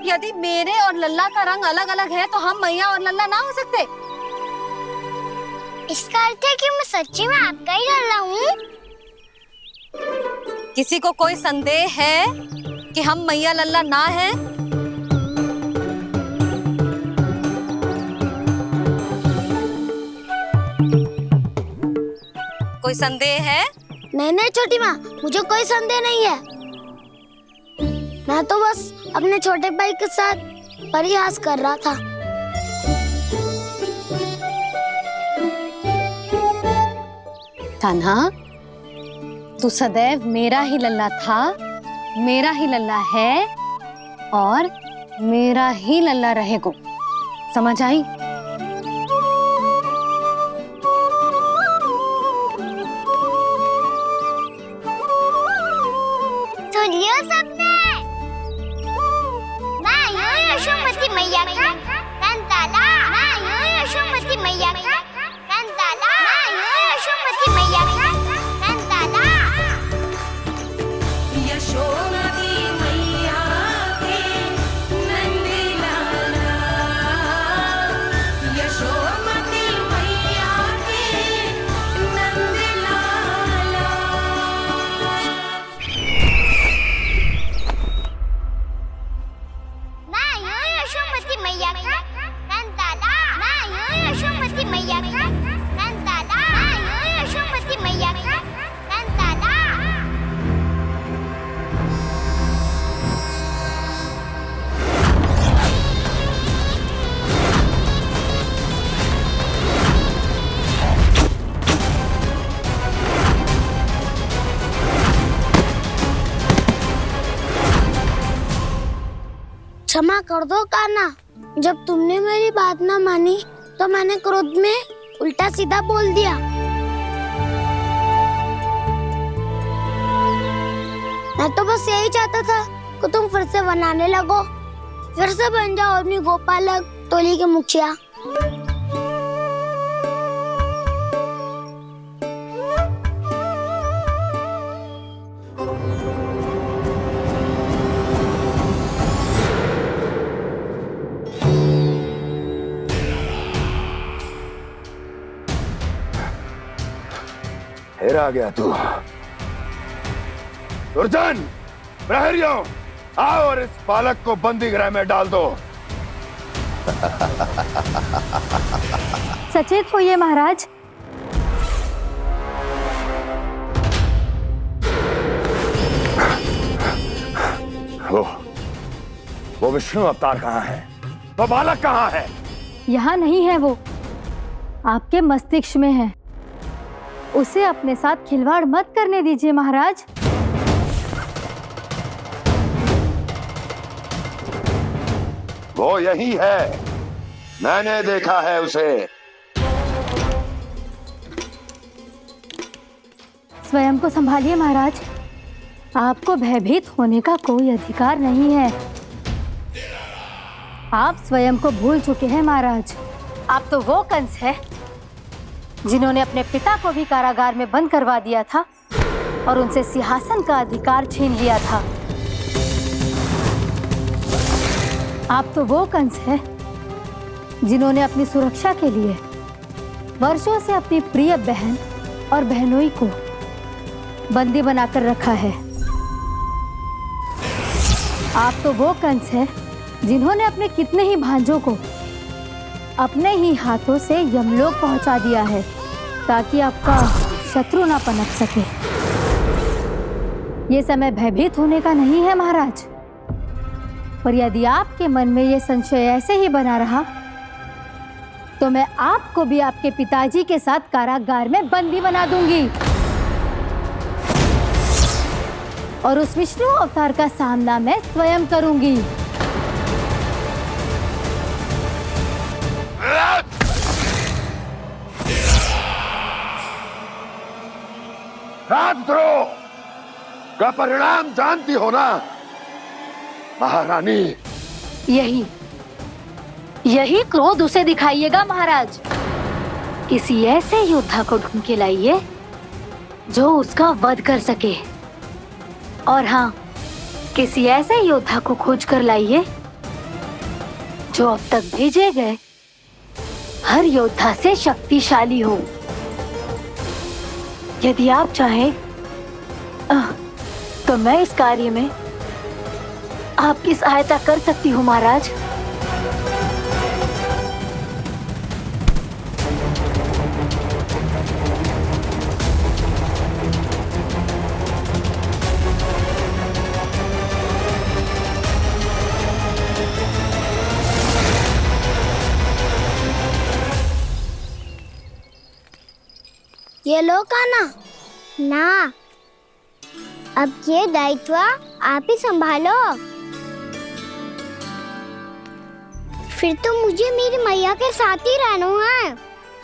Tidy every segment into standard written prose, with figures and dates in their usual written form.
यदि मेरे और लल्ला का रंग अलग अलग है तो हम मैया और लल्ला ना हो सकते? इसका अर्थ है कि मैं सच्ची में आपका ही लल्ला हूँ? किसी को कोई संदेह है कि हम मैया लल्ला ना हैं? कोई संदेह है? नहीं नहीं छोटी माँ, मुझे कोई संदेह नहीं है। मैं तो बस अपने छोटे भाई के साथ परिहास कर रहा था। कान्हा, तू सदैव मेरा ही लल्ला था, मेरा ही लल्ला है और मेरा ही लल्ला रहेगा। समझ आई? सुन लियो सबने, मैं हूँ यशोमती मैया का कंताला, मैं हूँ यशोमती मैया का कंताला, मैं हूँ यशोमती मैया का कंताला। यशोमती मैया के नंदी लाला, यशोमती मैया के नंदी लाला। मैं हूँ यशोमती मैया का कंताला, मैं हूँ यशोमती मैया का कंताला, मैं हूँ यशोमती मैया का कंताला। क्षमा कर दो कान्हा, जब तुमने मेरी बात ना मानी तो मैंने क्रोध में उल्टा सीधा बोल दिया। मैं तो बस यही चाहता था कि तुम फिर से बनाने लगो, फिर से बन जाओ अपनी गोपालक टोली के मुखिया। फिर आ गया तू। दुर्जन, प्रहरियों, आओ और इस बालक को बंदी गृह में डाल दो। सचेत होइए महाराज। वो विष्णु अवतार कहाँ है? वो बालक कहाँ है? यहाँ नहीं है वो, आपके मस्तिष्क में है। उसे अपने साथ खिलवाड़ मत करने दीजिए महाराज। वो यही है, मैंने देखा है उसे। स्वयं को संभालिए महाराज, आपको भयभीत होने का कोई अधिकार नहीं है। आप स्वयं को भूल चुके हैं महाराज। आप तो वो कंस है जिन्होंने अपने पिता को भी कारागार में बंद करवा दिया था और उनसे सिंहासन का अधिकार छीन लिया था। आप तो वो कंस है जिन्होंने अपनी सुरक्षा के लिए वर्षों से अपनी प्रिय बहन और बहनोई को बंदी बनाकर रखा है। आप तो वो कंस है जिन्होंने अपने कितने ही भांजों को अपने ही हाथों से यमलोक पहुंचा दिया है ताकि आपका शत्रु ना पनप सके। ये समय भयभीत होने का नहीं है महाराज, पर यदि आपके मन में ये संशय ऐसे ही बना रहा तो मैं आपको भी आपके पिताजी के साथ कारागार में बंदी बना दूंगी और उस विष्णु अवतार का सामना मैं स्वयं करूंगी। राजद्रोह का परिणाम जानती हो ना महारानी? यही क्रोध उसे दिखाइएगा महाराज। किसी ऐसे योद्धा को ढूंढ के लाइए जो उसका वध कर सके, और हाँ, किसी ऐसे योद्धा को खोज कर लाइए जो अब तक भेजे गए हर योद्धा से शक्तिशाली हो। यदि आप चाहें तो मैं इस कार्य में आपकी सहायता कर सकती हूँ महाराज। ये लो कान्हा। ना, अब ये दायित्व आप ही संभालो। फिर तो मुझे मेरी मैया के साथ ही रहना है।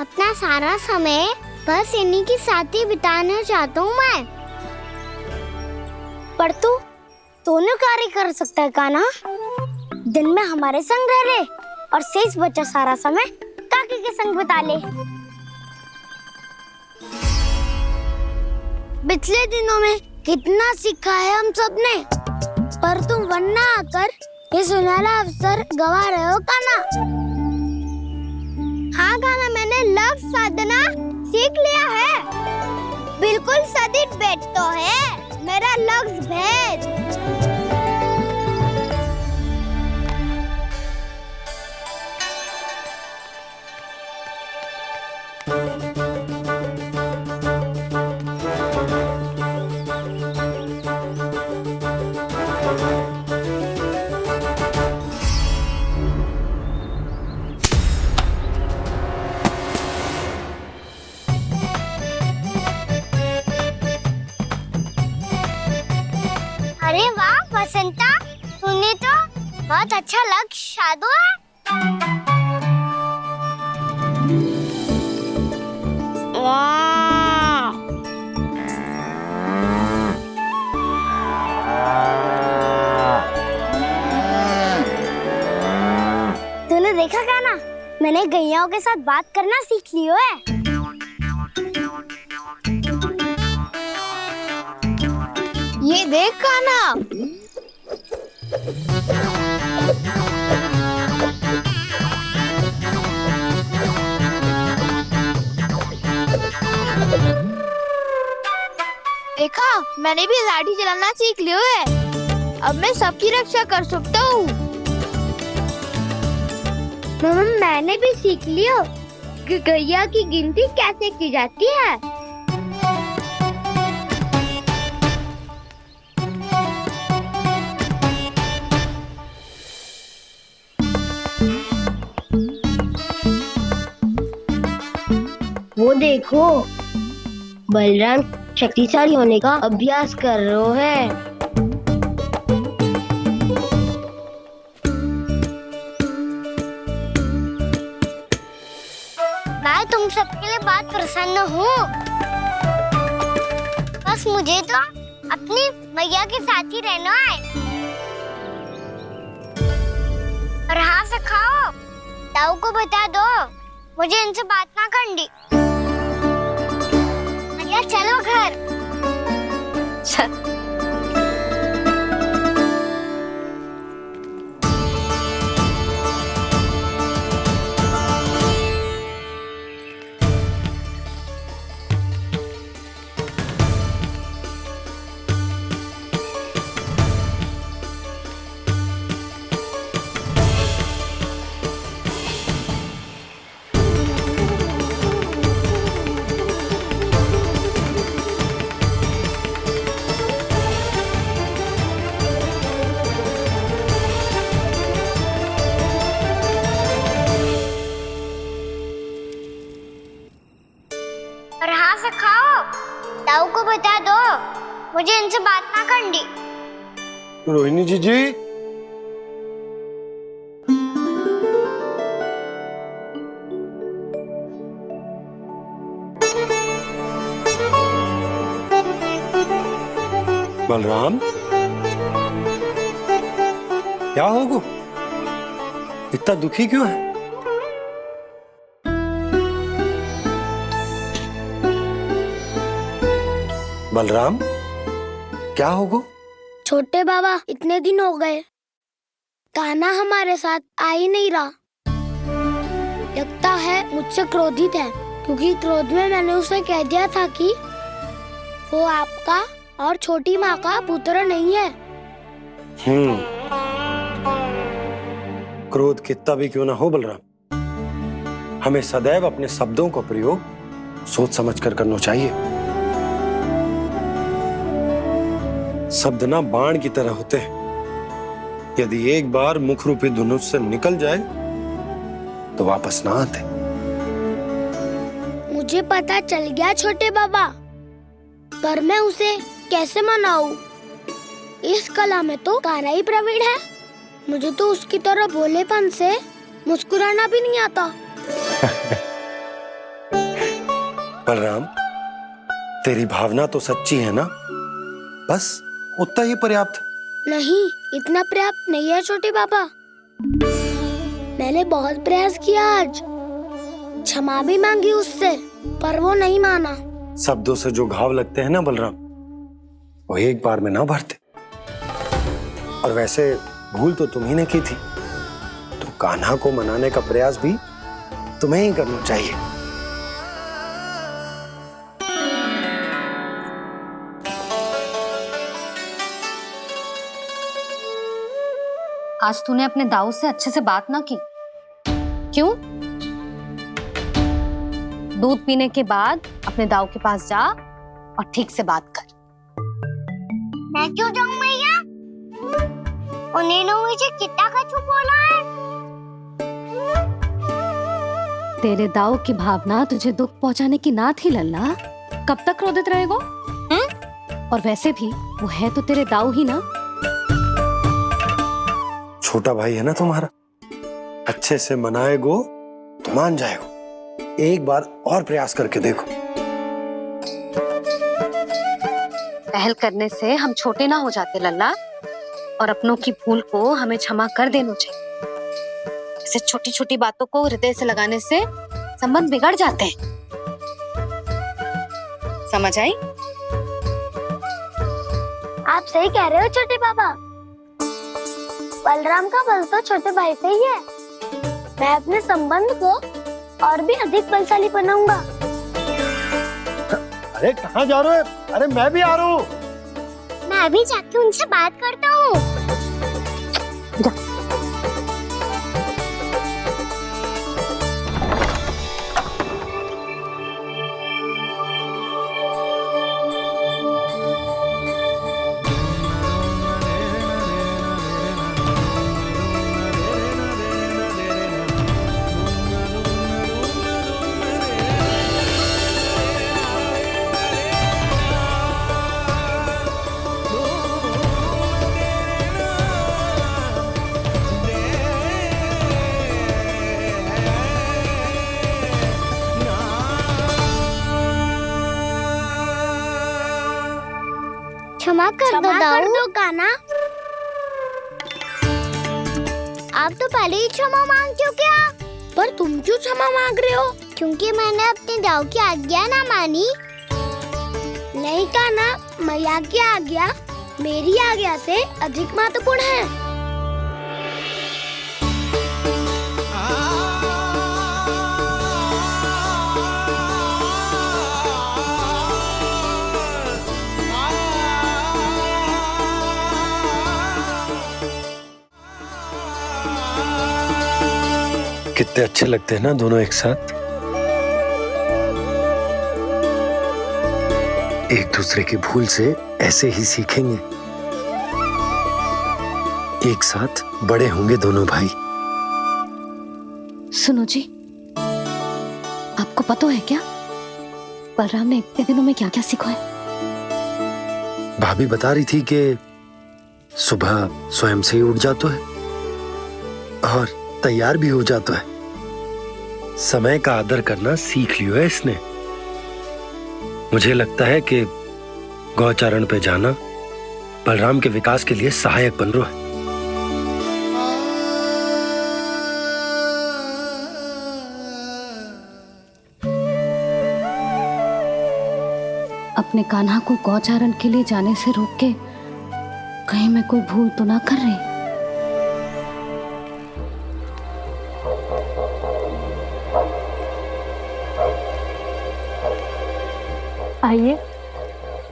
अपना सारा समय बस इन्हीं के साथ ही बिताना चाहता हूँ मैं। पर तू दोनों कार्य कर सकता है कान्हा। दिन में हमारे संग रह ले और शेष बचा सारा समय काकी के संग बिता ले। पिछले दिनों में कितना सीखा है हम सबने, पर तुम वरना आकर ये सुनहरा अवसर गवा रहे हो कान्हा। हाँ कान्हा, मैंने लक्ष्य साधना सीख लिया है। बिल्कुल सदित भेद तो है मेरा लक्ष्य भेद। अरे वाह बसंता, तूने तो बहुत अच्छा लक्ष्य साधा है। वाह, तूने देखा कान्हा, मैंने गैयाओं के साथ बात करना सीख लियो है। ये देख कान्हा। देखा, मैंने भी लाठी चलाना सीख लियो है। अब मैं सबकी रक्षा कर सकता हूँ। मैंने भी सीख लियो कि गैया की गिनती कैसे की जाती है। वो देखो, बलराम शक्तिशाली होने का अभ्यास कर रहे हैं। मैं तुम सबके लिए बहुत प्रसन्न हूँ। बस मुझे तो अपनी मैया के साथ ही रहना है। और हाँ सखाओ, ताऊ को बता दो मुझे इनसे बात ना करनी। मैया चलो घर। और हाँ सखाओ, ताऊ को बता दो मुझे इनसे बात ना करनी। रोहिणी जी बलराम, क्या होगा? इतना दुखी क्यों है? बलराम, क्या होगा? छोटे बाबा, इतने दिन हो गए, कान्हा हमारे साथ आ ही नहीं रहा। लगता है मुझसे क्रोधित है, क्योंकि क्रोध में मैंने उसे कह दिया था कि वो आपका और छोटी माँ का पुत्र नहीं है। क्रोध कितना भी क्यों ना हो बलराम, हमें सदैव अपने शब्दों का प्रयोग सोच समझ कर करना चाहिए। शब्द ना बाण की तरह होते हैं, यदि एक बार मुख रूपी धनुष से निकल जाए तो वापस ना आते। मुझे पता चल गया छोटे बाबा, पर मैं उसे कैसे मनाऊं? इस कला में तो कान्हा ही प्रवीण है। मुझे तो उसकी तरह भोलेपन से मुस्कुराना भी नहीं आता। बलराम, तेरी भावना तो सच्ची है ना, बस उतना ही पर्याप्त। नहीं, इतना पर्याप्त नहीं है छोटे बाबा। मैंने बहुत प्रयास किया आज, क्षमा भी मांगी उससे, पर वो नहीं माना। शब्दों से जो घाव लगते हैं ना बलराम, वो एक बार में ना भरते। और वैसे भूल तो तुम्ही ने की थी, तो कान्हा को मनाने का प्रयास भी तुम्हें ही करना चाहिए। आज तूने अपने दाऊ से अच्छे से बात ना की। क्यों? दूध पीने के बाद अपने दाऊ के पास जा और ठीक से बात कर। मैं क्यों जाऊं मैया? उन्होंने मुझे कितना कछु बोला है। तेरे दाऊ की भावना तुझे दुख पहुंचाने की ना थी लल्ला। कब तक क्रोधित रहेगो? और वैसे भी वो है तो तेरे दाऊ ही ना। छोटा भाई है ना तुम्हारा, अच्छे से मनाएगो तो मान जाएगो। एक बार और प्रयास करके देखो। पहल करने से हम छोटे ना हो जाते लल्ला, और अपनों की भूल को हमें क्षमा कर देना चाहिए। ऐसे छोटी छोटी बातों को हृदय से लगाने से संबंध बिगड़ जाते हैं। समझ आई? आप सही कह रहे हो छोटे बाबा। बलराम का बल तो छोटे भाई से ही है। मैं अपने संबंध को और भी अधिक बलशाली बनाऊंगा। अरे कहाँ जा रहे हो? अरे मैं भी आ रहा हूँ। मैं अभी जाके उनसे बात करता हूँ। क्षमा कर दो कान्हा। आप तो पहले ही क्षमा मांगते हो क्या? पर तुम क्यों क्षमा मांग रहे हो? क्योंकि मैंने अपने दाऊ की आज्ञा ना मानी। नहीं कान्हा, मैया की आज्ञा मेरी आज्ञा से अधिक महत्वपूर्ण है। कितने अच्छे लगते हैं ना दोनों एक साथ। एक दूसरे की भूल से ऐसे ही सीखेंगे। एक साथ बड़े होंगे दोनों भाई। सुनो जी, आपको पता है क्या बलराम ने इतने दिनों में क्या क्या सीखा है? भाभी बता रही थी कि सुबह स्वयं से ही उठ जाता है और तैयार भी हो जाता है। समय का आदर करना सीख लियो है इसने। मुझे लगता है कि गौचारण पे जाना बलराम के विकास के लिए सहायक बन रहा है। अपने कान्हा को गौचारण के लिए जाने से रोक के कहीं मैं कोई भूल तो ना कर रही? आइए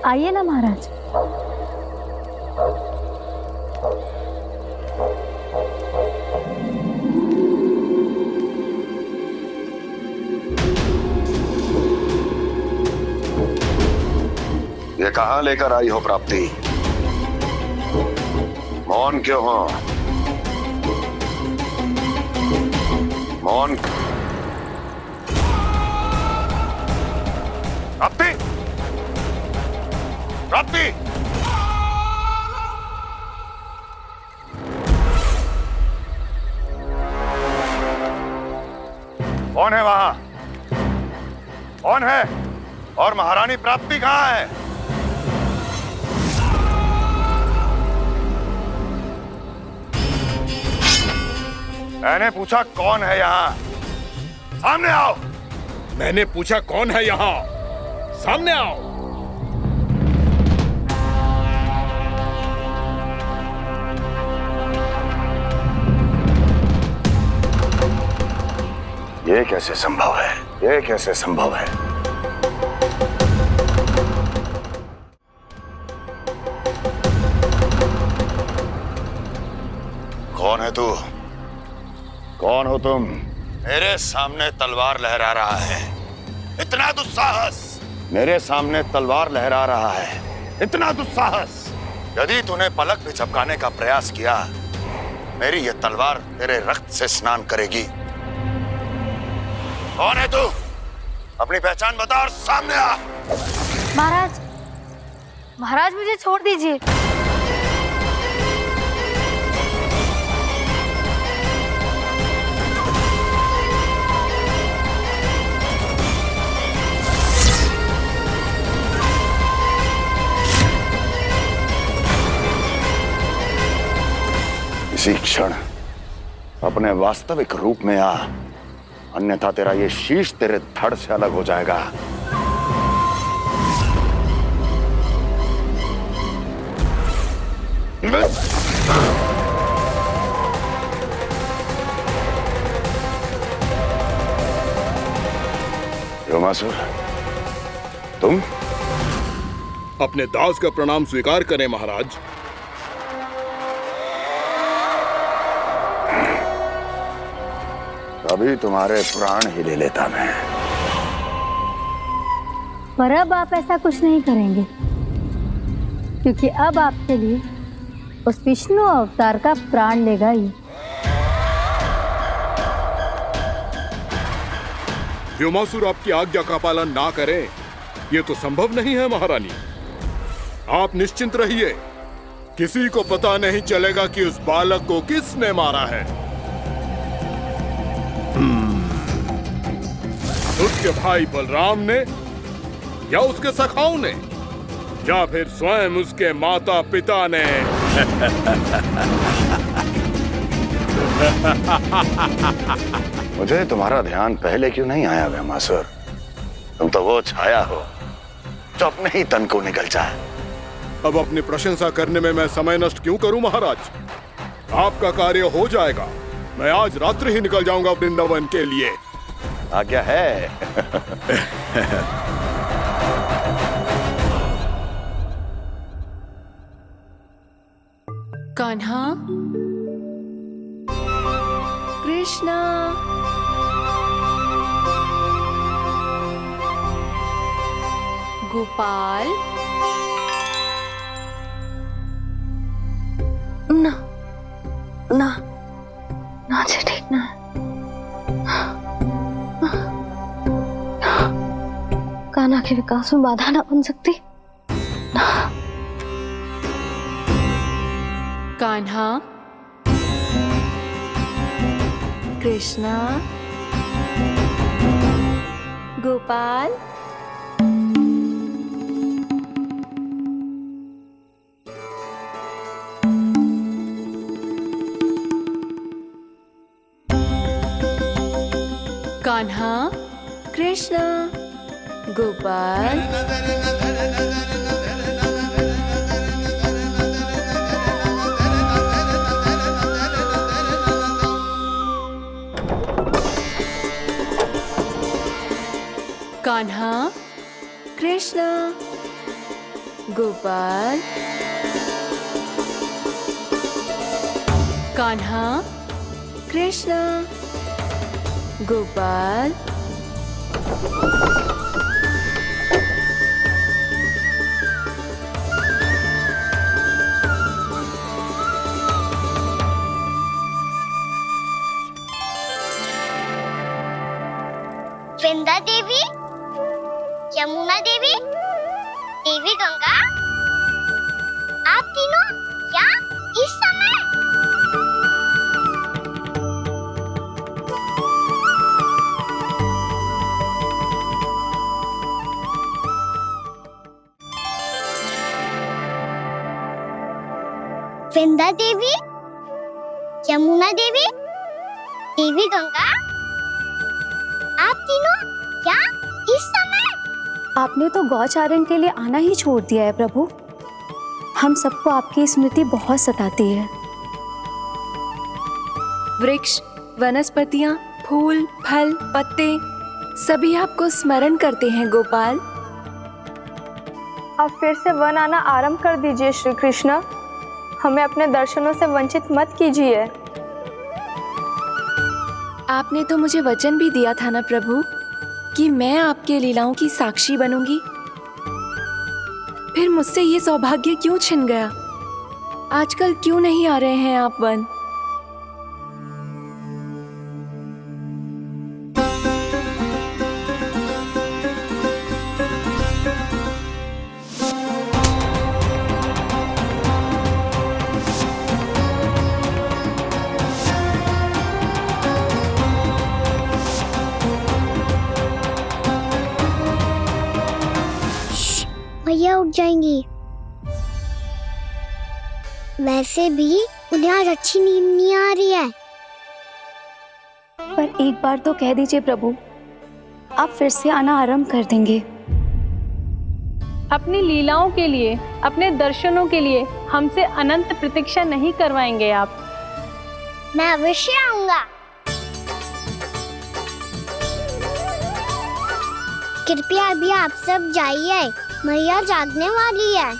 आइए ना महाराज। ये कहाँ लेकर आई हो प्राप्ति? मौन क्यों हो? मौन। प्राप्ति, प्राप्ति, कौन है वहां? कौन है? और महारानी प्राप्ति कहाँ है? मैंने पूछा कौन है यहाँ? सामने आओ। मैंने पूछा कौन है यहाँ? सामने आओ। ये कैसे संभव है? ये कैसे संभव है? कौन है तू? कौन हो तुम? मेरे सामने तलवार लहरा रहा है। इतना दुस्साहस! मेरे सामने तलवार लहरा रहा है। इतना दुस्साहस! यदि तूने पलक भी झपकाने का प्रयास किया, मेरी ये तलवार तेरे रक्त से स्नान करेगी। कौन है तू? अपनी पहचान बता और सामने आ। महाराज, महाराज मुझे छोड़ दीजिए। इसी क्षण अपने वास्तविक रूप में आ, अन्यथा तेरा ये शीश तेरे धड़ से अलग हो जाएगा। योमासुर, तुम? अपने दास का प्रणाम स्वीकार करें महाराज। अभी तुम्हारे प्राण ही ले लेता मैं। पर अब आप ऐसा कुछ नहीं करेंगे, क्योंकि अब आपके लिए उस विष्णु अवतार का प्राण लेगा ही। व्योमासुर आपकी आज्ञा का पालन ना करें, ये तो संभव नहीं है महारानी। आप निश्चिंत रहिए, किसी को पता नहीं चलेगा कि उस बालक को किसने मारा है। उसके भाई बलराम ने, या उसके सखाओं ने, या फिर स्वयं उसके माता पिता ने। मुझे तुम्हारा ध्यान पहले क्यों नहीं आया व्योमासुर? तुम तो वो छाया हो जो अपने ही तन को निगल जाए। अब अपनी प्रशंसा करने में मैं समय नष्ट क्यों करूं महाराज? आपका कार्य हो जाएगा। मैं आज रात्रि ही निकल जाऊंगा वृंदावन के लिए। आज्ञा है। कान्हा, कृष्णा, गोपाल। ना ना ना जी, ठीक ना। कान्हा के विकास में बाधा ना बन सकती। कान्हा, कृष्णा, गोपाल। कान्हा, कृष्णा, गोपाल। कान्हा, कृष्ण। कृष्ण गोपाल कान्हा कृष्ण गोपाल वृंदा देवी, यमुना देवी, देवी गंगा, आप तीनों यहाँ इस समय? वृंदा देवी, यमुना देवी, देवी गंगा, आप तीनों क्या इस समय? आपने तो गौचारण के लिए आना ही छोड़ दिया है प्रभु। हम सबको आपकी स्मृति बहुत सताती है। वृक्ष, वनस्पतियां, फूल, फल, पत्ते सभी आपको स्मरण करते हैं गोपाल। अब फिर से वन आना आरंभ कर दीजिए श्री कृष्ण। हमें अपने दर्शनों से वंचित मत कीजिए। आपने तो मुझे वचन भी दिया था ना प्रभु कि मैं आपके लीलाओं की साक्षी बनूंगी। फिर मुझसे ये सौभाग्य क्यों छिन गया? आजकल क्यों नहीं आ रहे हैं आप वन? भैया उठ जाएंगी। वैसे भी उन्हें आज अच्छी नींद नहीं आ रही है। पर एक बार तो कह दीजिए प्रभु, आप फिर से आना आरंभ कर देंगे। अपनी लीलाओं के लिए, अपने दर्शनों के लिए हमसे अनंत प्रतीक्षा नहीं करवाएंगे आप? मैं अवश्य आऊंगा। कृपया अभी आप सब जाइए, मैया जागने वाली है।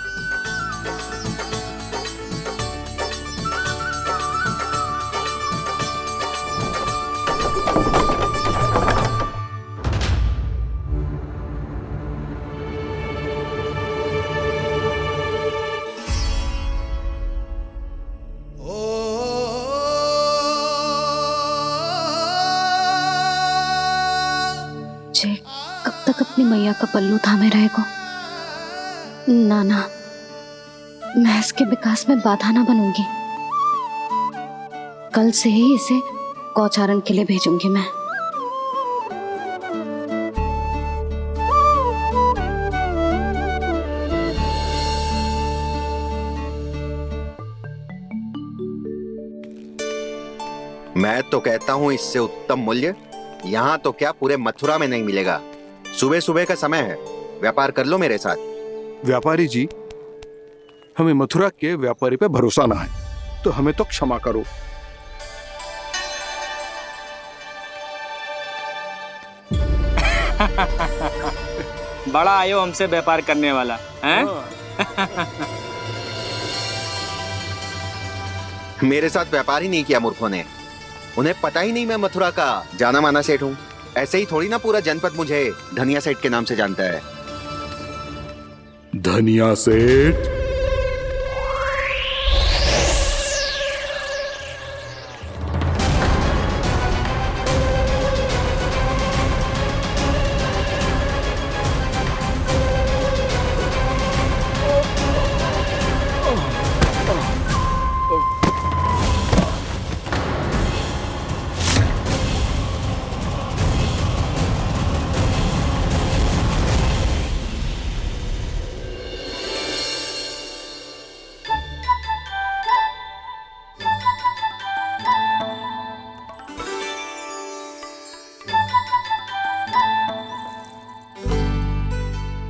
जे कब तक अपनी मैया का पल्लू थामे रहेगा? ना ना, मैं इसके विकास में बाधा ना बनूंगी। कल से ही इसे गौचारण के लिए भेजूंगी मैं। मैं तो कहता हूँ इससे उत्तम मूल्य यहाँ तो क्या पूरे मथुरा में नहीं मिलेगा। सुबह सुबह का समय है, व्यापार कर लो मेरे साथ। व्यापारी जी, हमें मथुरा के व्यापारी पे भरोसा ना है, तो हमें तो क्षमा करो। बड़ा आयो हमसे व्यापार करने वाला हैं? मेरे साथ व्यापार ही नहीं किया मूर्खों ने। उन्हें पता ही नहीं मैं मथुरा का जाना माना सेठ हूँ। ऐसे ही थोड़ी ना पूरा जनपद मुझे धनिया सेठ के नाम से जानता है। धनिया सेठ?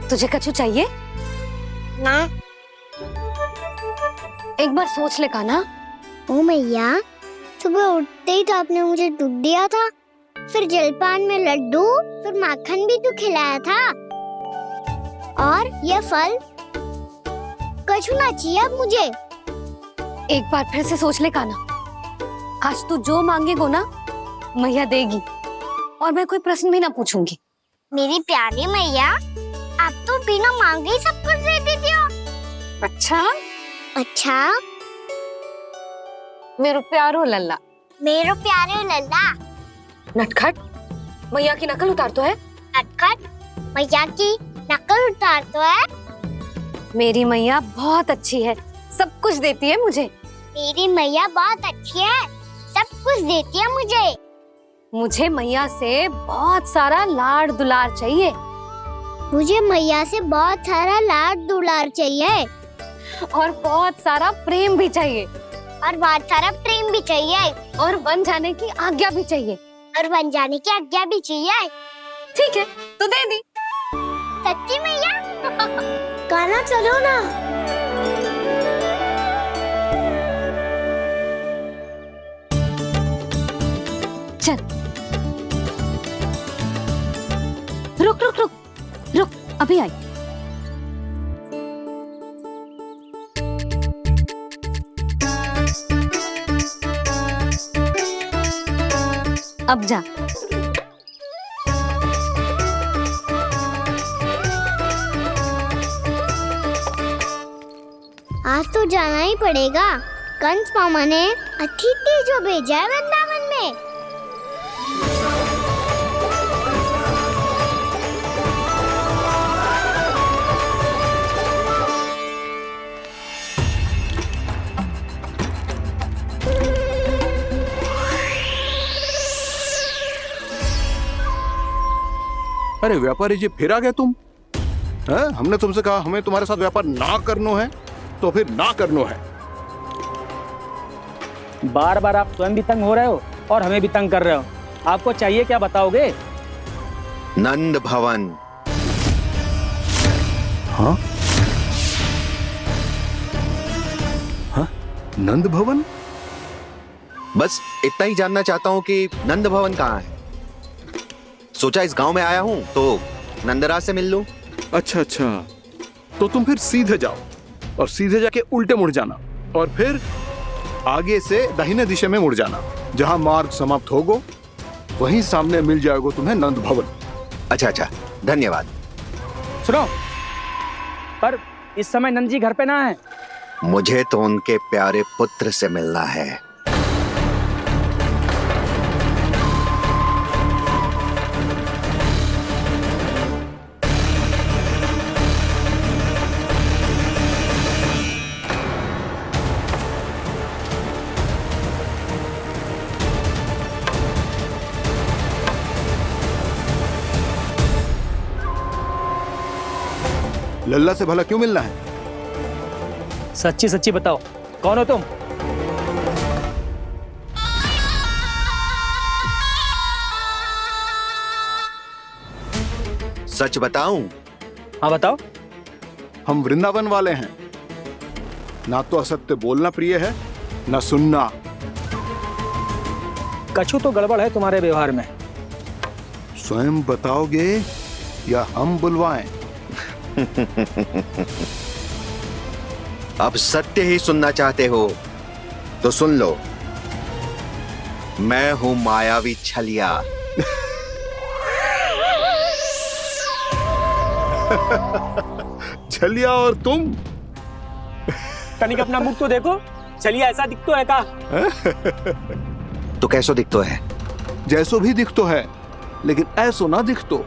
तुझे कछु चाहिए? ना। एक बार सोच ले कान्हा। ओ मैया, सुबह उठते ही तो आपने मुझे दूध दिया था, फिर जलपान में लड्डू, फिर माखन भी तो खिलाया था। और ये फल कछुना चाहिए अब मुझे। एक बार फिर से सोच ले काना, आज तू जो मांगेगो ना मैया देगी, और मैं कोई प्रश्न भी ना पूछूंगी। मेरी प्यारी मैया, आप तो बिना मांगे ही सब कुछ दे देती हो। अच्छा अच्छा, मेरो प्यारो लल्ला। मेरो प्यारे लल्ला। नटखट, मैया की नकल उतार तो है। नटखट, मैया की नकल उतार तो है। मेरी मैया बहुत अच्छी है, सब कुछ देती है मुझे। मेरी मैया बहुत अच्छी है, सब कुछ देती है मुझे। मुझे मैया से बहुत सारा लाड दुलार चाहिए। मुझे मैया से बहुत सारा लाड दुलार चाहिए। और बहुत सारा प्रेम भी चाहिए। और बहुत सारा प्रेम भी चाहिए। और बन जाने की आज्ञा भी चाहिए। और बन जाने की आज्ञा भी चाहिए। ठीक है, तो दे दी। सच्ची मैया? गाना चलो ना। चल, रुक रुक रुक रुक, अभी आई। अब जा। आज तो जाना ही पड़ेगा। कंस मामा ने अतिथि जो भेजा है वृंदावन में। अरे व्यापारी जी, फिर आ गए तुम? है? हमने तुमसे कहा हमें तुम्हारे साथ व्यापार ना करनो है, तो फिर ना करनो है। बार बार आप स्वयं भी तंग हो रहे हो और हमें भी तंग कर रहे हो। आपको चाहिए क्या बताओगे? नंद भवन। हाँ? हाँ? नंद भवन? बस इतना ही जानना चाहता हूँ कि नंद भवन कहाँ है। सोचा इस गांव में आया हूँ तो नंदराज से मिल लूं। अच्छा अच्छा, तो तुम फिर सीधे जाओ और सीधे जाके उल्टे मुड़ जाना, और फिर आगे से दाहिने दिशा में मुड़ जाना। जहां मार्ग समाप्त होगो वहीं सामने मिल जाएगा तुम्हें नंद भवन। अच्छा अच्छा, धन्यवाद। सुनो, पर इस समय नंद जी घर पे ना है। मुझे तो उनके प्यारे पुत्र से मिलना है। लल्ला से भला क्यों मिलना है? सच्ची सच्ची बताओ, कौन हो तुम? सच बताऊं? हाँ बताओ। हम वृंदावन वाले हैं। ना तो असत्य बोलना प्रिय है, ना सुनना। कछु तो गड़बड़ है तुम्हारे व्यवहार में। स्वयं बताओगे या हम बुलवाएं? अब सत्य ही सुनना चाहते हो तो सुन लो। मैं हूं मायावी छलिया। छलिया और तुम? कनिक अपना मुख तो देखो, चलिए ऐसा दिखतो है का? तो कैसो दिखतो है? जैसो भी दिखतो है, लेकिन ऐसो ना दिखतो।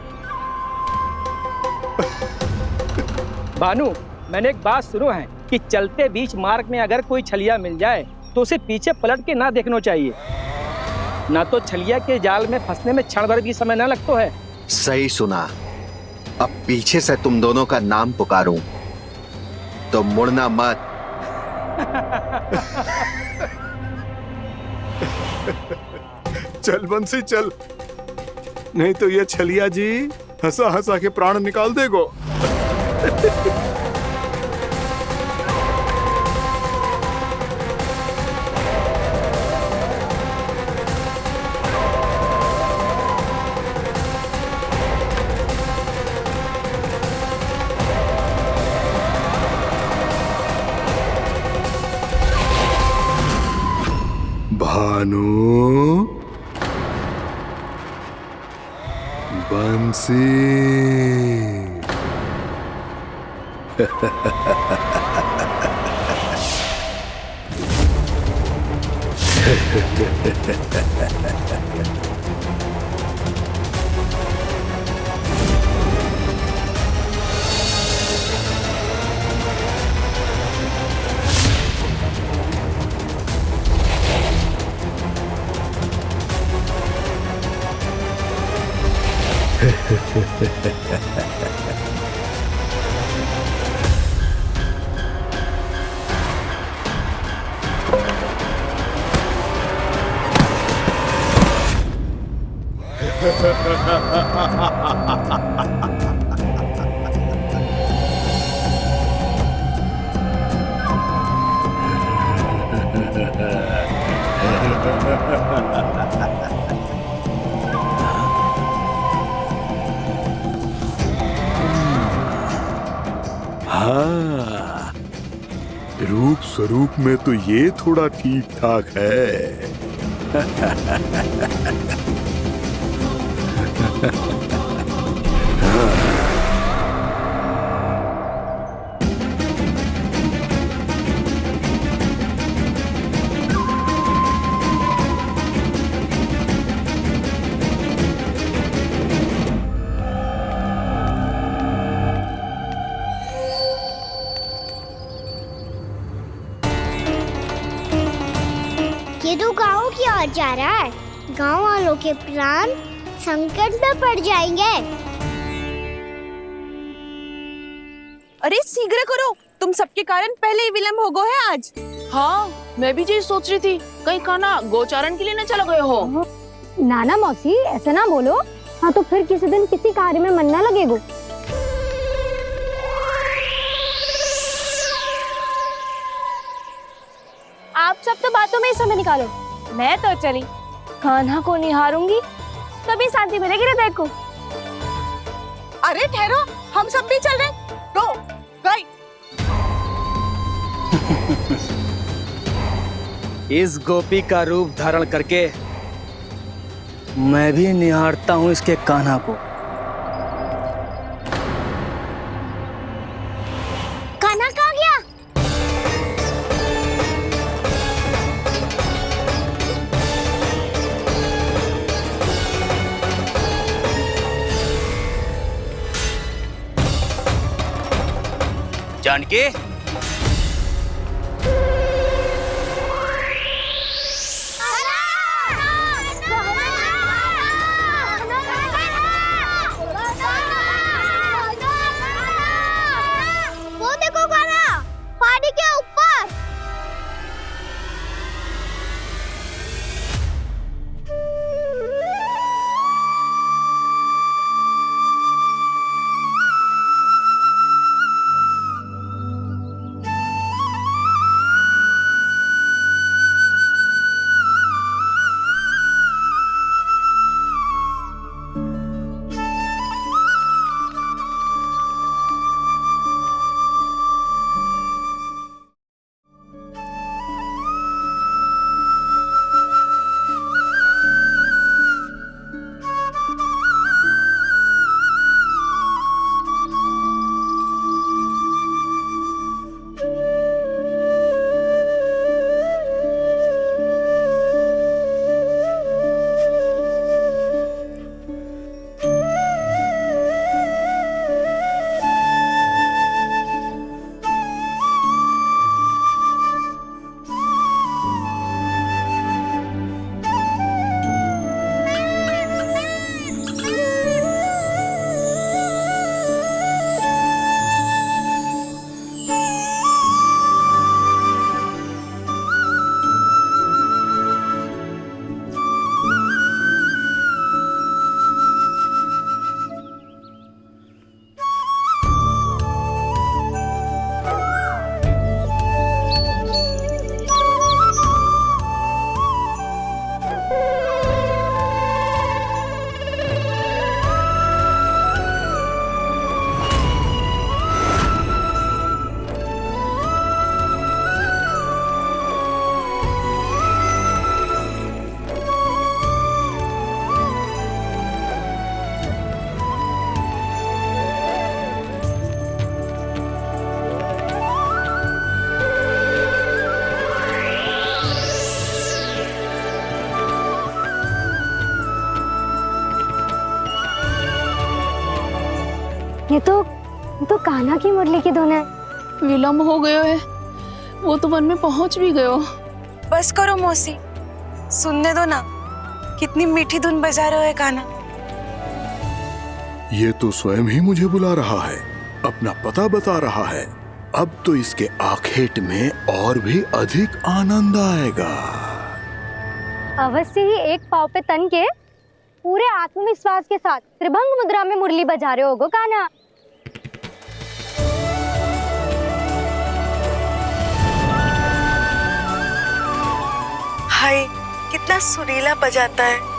भानु, मैंने एक बात सुनो है कि चलते बीच मार्ग में अगर कोई छलिया मिल जाए तो उसे पीछे पलट के ना देखना चाहिए, ना तो छलिया के जाल में फंसने में क्षण भर भी समय ना लगता है। सही सुना। अब पीछे से तुम दोनों का नाम पुकारूं तो मुड़ना मत। चल बंसी चल, नहीं तो ये छलिया जी हंसा हंसा के प्राण निकाल देगो। भानु, बंसी। हाँ, रूप स्वरूप में तो ये थोड़ा ठीक ठाक है। ये तो गाँव की ओर जा रहा है। गाँव वालों के प्राण संकट में पड़ जाएंगे। अरे शीघ्र करो, तुम सबके कारण पहले ही विलंब हो गया है आज। हाँ, मैं भी यही सोच रही थी, कहीं कान्हा गोचारण के लिए न चला गए हो। नाना मौसी ऐसे ना बोलो। हाँ तो फिर किसी दिन किसी कार्य में मन ना लगेगा। आप सब तो बातों में ही समय निकालो। मैं तो चली, कान्हा को निहारूंगी तभी शांति मिलेगी हृदय को। अरे ठहरो, हम सब भी चल रहे। रो, गई। इस गोपी का रूप धारण करके मैं भी निहारता हूँ इसके कान्हा को। कान्हा कहाँ गया? जानकी, वो देखो कान्हा, पहाड़ी के ऊपर। ये तो कान्हा की मुरली की धुन है। विलम्ब हो गयो है, वो तो वन में पहुंच भी गयो। बस करो मौसी, सुनने दो ना, कितनी मीठी धुन बजा रहे हो कान्हा। ये तो स्वयं ही मुझे बुला रहा है, अपना पता बता रहा है। अब तो इसके आखेट में और भी अधिक आनंद आएगा। अवश्य ही एक पाँव पे तन के पूरे आत्मविश्वास के साथ त्रिभंग मुद्रा में मुरली बजा रहे होगो कान्हा। हाय, कितना सुरीला बजाता है।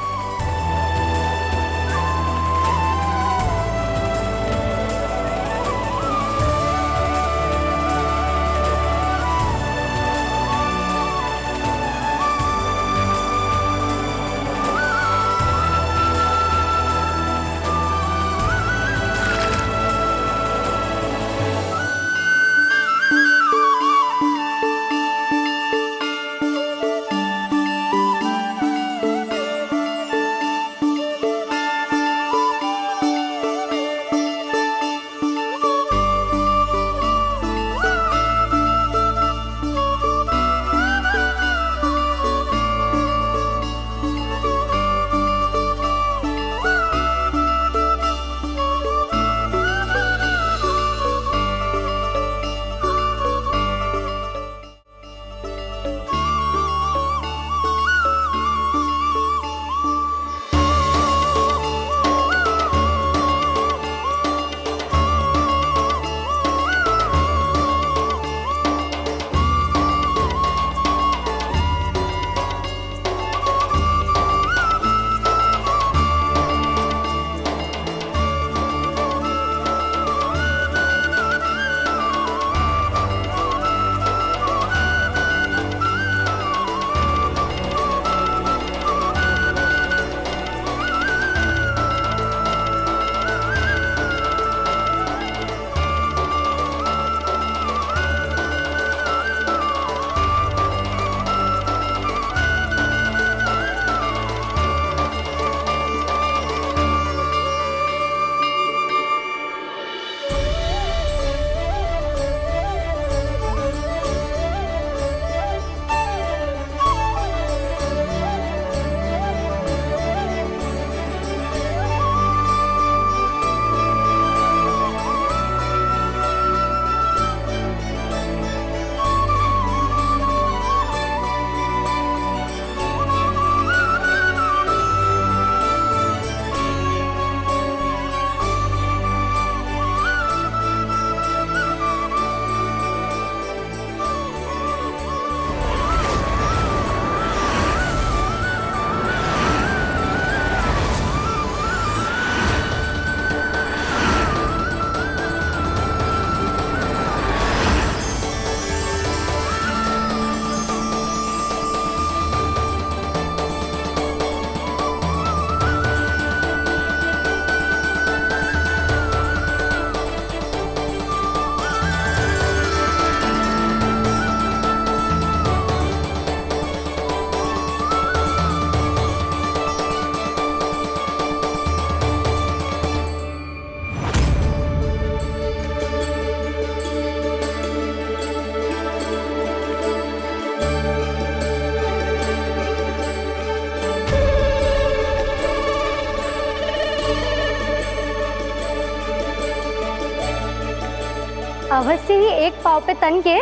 अवश्य ही एक पाँव पे तन के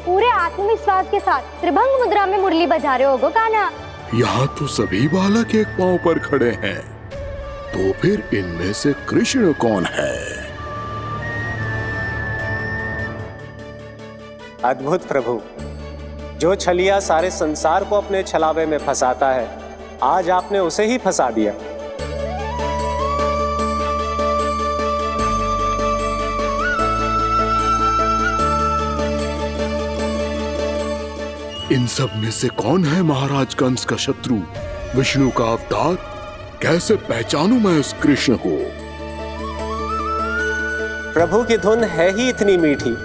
पूरे आत्मविश्वास के साथ त्रिभंग मुद्रा में मुरली बजा रहे होगो कान्हा। यहाँ तो सभी बालक एक पांव पर खड़े हैं, तो फिर इनमें से कृष्ण कौन है? अद्भुत प्रभु, जो छलिया सारे संसार को अपने छलावे में फंसाता है, आज आपने उसे ही फंसा दिया। इन सब में से कौन है महाराज कंस का शत्रु, विष्णु का अवतार? कैसे पहचानूं मैं उस कृष्ण को? प्रभु की धुन है ही इतनी मीठी,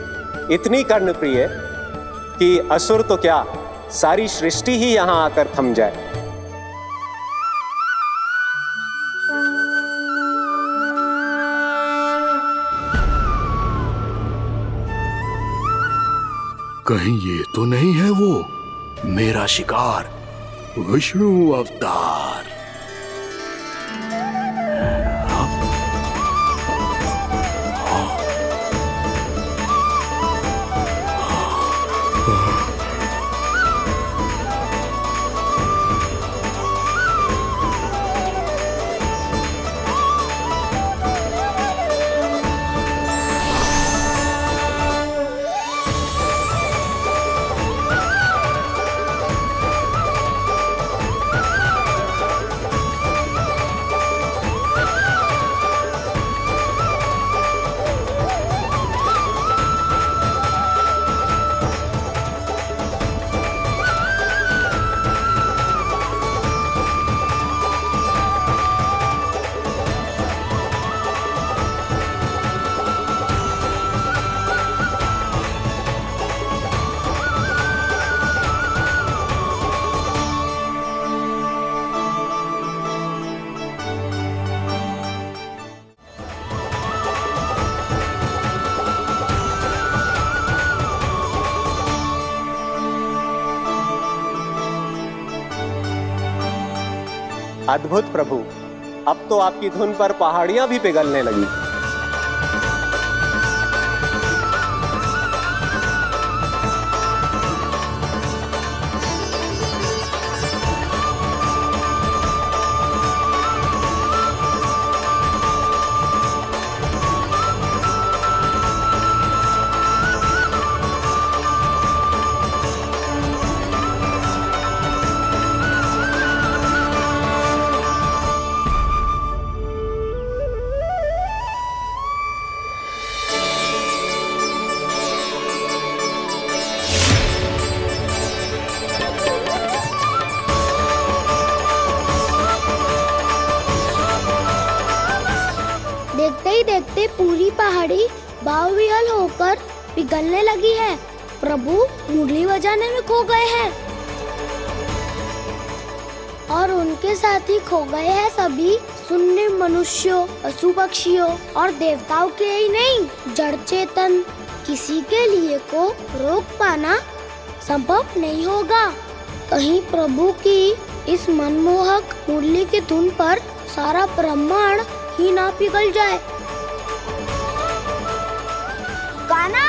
इतनी कर्णप्रिय कि असुर तो क्या, सारी सृष्टि ही यहाँ आकर थम जाए। कहीं ये तो नहीं है वो मेरा शिकार विष्णु अवतार? अद्भुत प्रभु, अब तो आपकी धुन पर पहाड़ियां भी पिघलने लगी। देखते ही देखते पूरी पहाड़ी बावरियल होकर पिघलने लगी है। प्रभु मुरली बजाने में खो गए हैं और उनके साथ ही खो गए हैं सभी सुनने मनुष्यों, पशु पक्षियों और देवताओं के ही नहीं, जड़ चेतन किसी के लिए को रोक पाना संभव नहीं होगा। कहीं प्रभु की इस मनमोहक मुरली की धुन पर सारा ब्रह्मांड ही ना पिघल जाए। गाना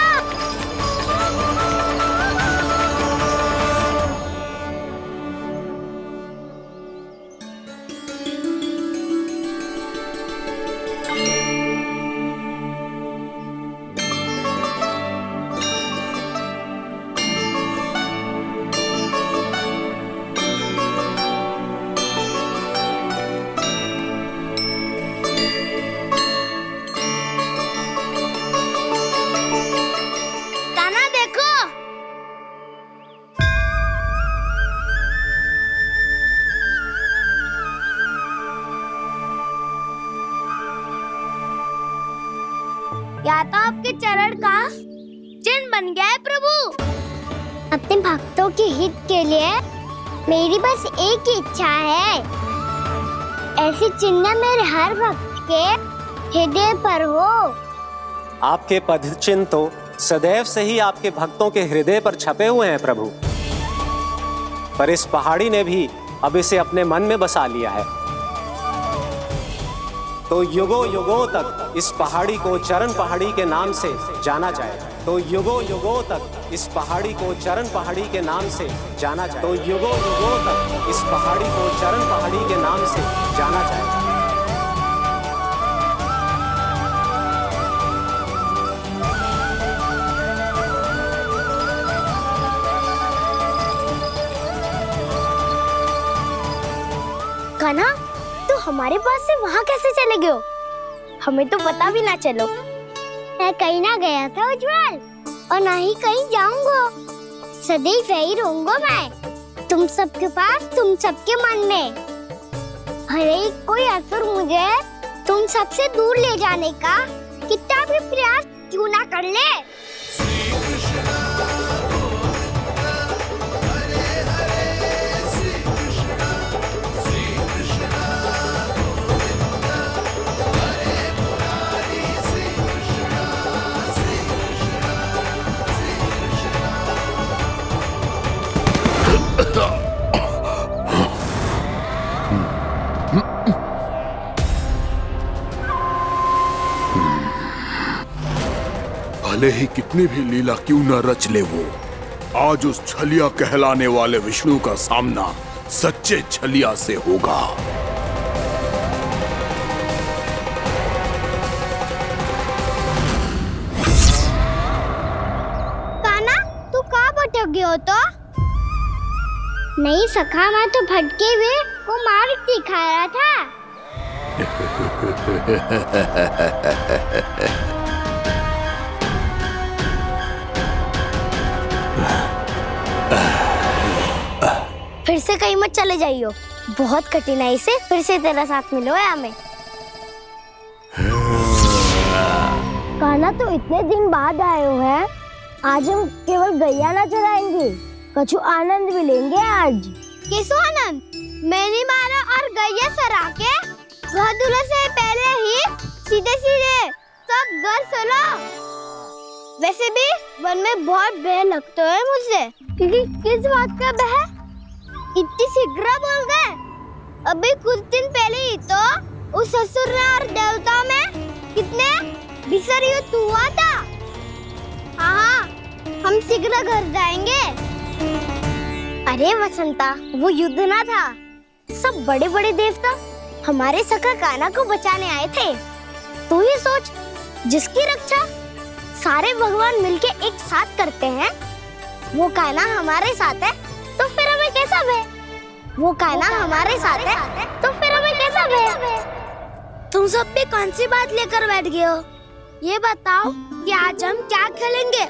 या तो आपके चरण का चिन्ह बन गया है प्रभु। अपने भक्तों के हित के लिए मेरी बस एक ही इच्छा है, ऐसी चिन्ह मेरे हर भक्त के हृदय पर हो। आपके पद चिन्ह तो सदैव से ही आपके भक्तों के हृदय पर छपे हुए हैं प्रभु, पर इस पहाड़ी ने भी अब इसे अपने मन में बसा लिया है। तो युगों युगों तक इस पहाड़ी को चरण पहाड़ी के नाम से जाना जाए। तो युगों युगों तक इस पहाड़ी को चरण पहाड़ी के नाम से जाना जाए। तो युगों युगों तक इस पहाड़ी को चरण पहाड़ी के नाम से जाना जाए। कान्हा, तो हमारे पास से वहाँ कैसे चले गए हो? हमें तो पता भी ना चलो। मैं कहीं ना गया था उज्जवल, और ना ही कहीं जाऊंगा। सदैव यही रहूंगा मैं, तुम सबके पास, तुम सबके मन में। हर एक कोई असुर मुझे तुम सबसे दूर ले जाने का कितना भी प्रयास क्यों ना कर ले। भले ही कितनी भी लीला क्यों न रच ले वो, आज उस छलिया कहलाने वाले विष्णु का सामना सच्चे छलिया से होगा। कान्हा, तू कहाँ भटक गया हो तो? नहीं सखा, मैं तो भटके हुए को मार्ग दिखा रहा था। फिर से कहीं मत चले जाइयो, बहुत कठिनाई से फिर से तेरा साथ मिलो है हमें। कान्हा, तो इतने दिन बाद आए हो हैं, आज हम केवल गैया ना चराएंगे, कछु आनंद भी लेंगे आज। किसो आनंद? मैंने मारा और गैया सरा के वह दूल्हे से पहले ही सीधे सीधे सब घर सोलो। वैसे भी वन में बहुत भय लगता है मुझे, क्योंकि किस बात का भय? इतनी शीघ्र बोल गए। अभी कुछ दिन पहले ही तो उस ससुर और देवता में कितने भीषण युद्ध हुआ था। हाँ, हम शीघ्र घर जाएंगे। अरे वसंता, वो युद्ध ना था, सब बड़े बड़े देवता हमारे सखा कान्हा को बचाने आए थे। तू ही सोच, जिसकी रक्षा सारे भगवान मिलके एक साथ करते हैं, वो कान्हा हमारे साथ है, तो फिर हमें कैसा भय? वो कान्हा हमारे साथ है, तो फिर हमें कैसा भय? तुम सब भी कौन सी बात लेकर बैठ गए हो? ये बताओ कि आज हम क्या खेलेंगे?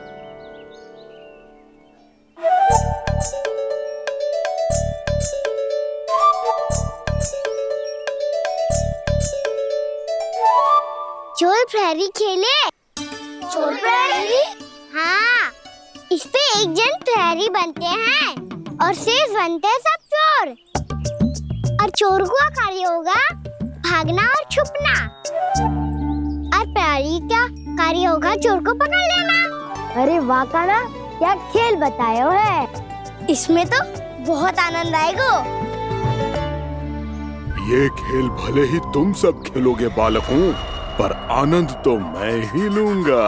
चोर प्रहरी खेले? चोर प्रहरी? हाँ, इस पे एक जन प्रहरी बनते हैं और शेष बनते हैं सब चोर। और चोर का कार्य होगा भागना और छुपना, और प्रहरी का कार्य होगा चोर को पकड़ लेना। अरे वाह कान्हा, क्या खेल बताया है। इसमें तो बहुत आनंद आएगा। ये खेल भले ही तुम सब खेलोगे बालकों, पर आनंद तो मैं ही लूंगा।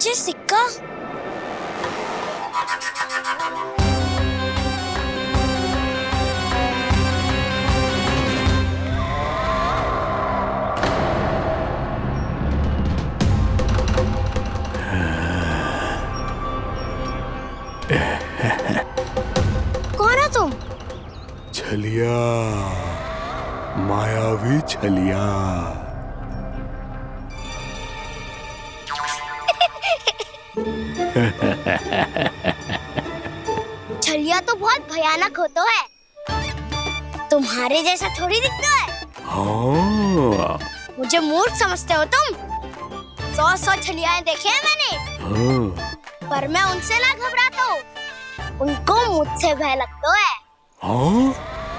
ये सिक्का कौन है तुम? छलिया, मायावी छलिया। छलिया तो बहुत भयानक होता है, तुम्हारे जैसा थोड़ी दिखता है। हाँ। मुझे मूर्ख समझते हो तुम? 100 छलियाएं देखे हैं मैंने। हाँ। पर मैं उनसे ना घबराता हूँ, उनको मुझसे भय लगता है। हाँ?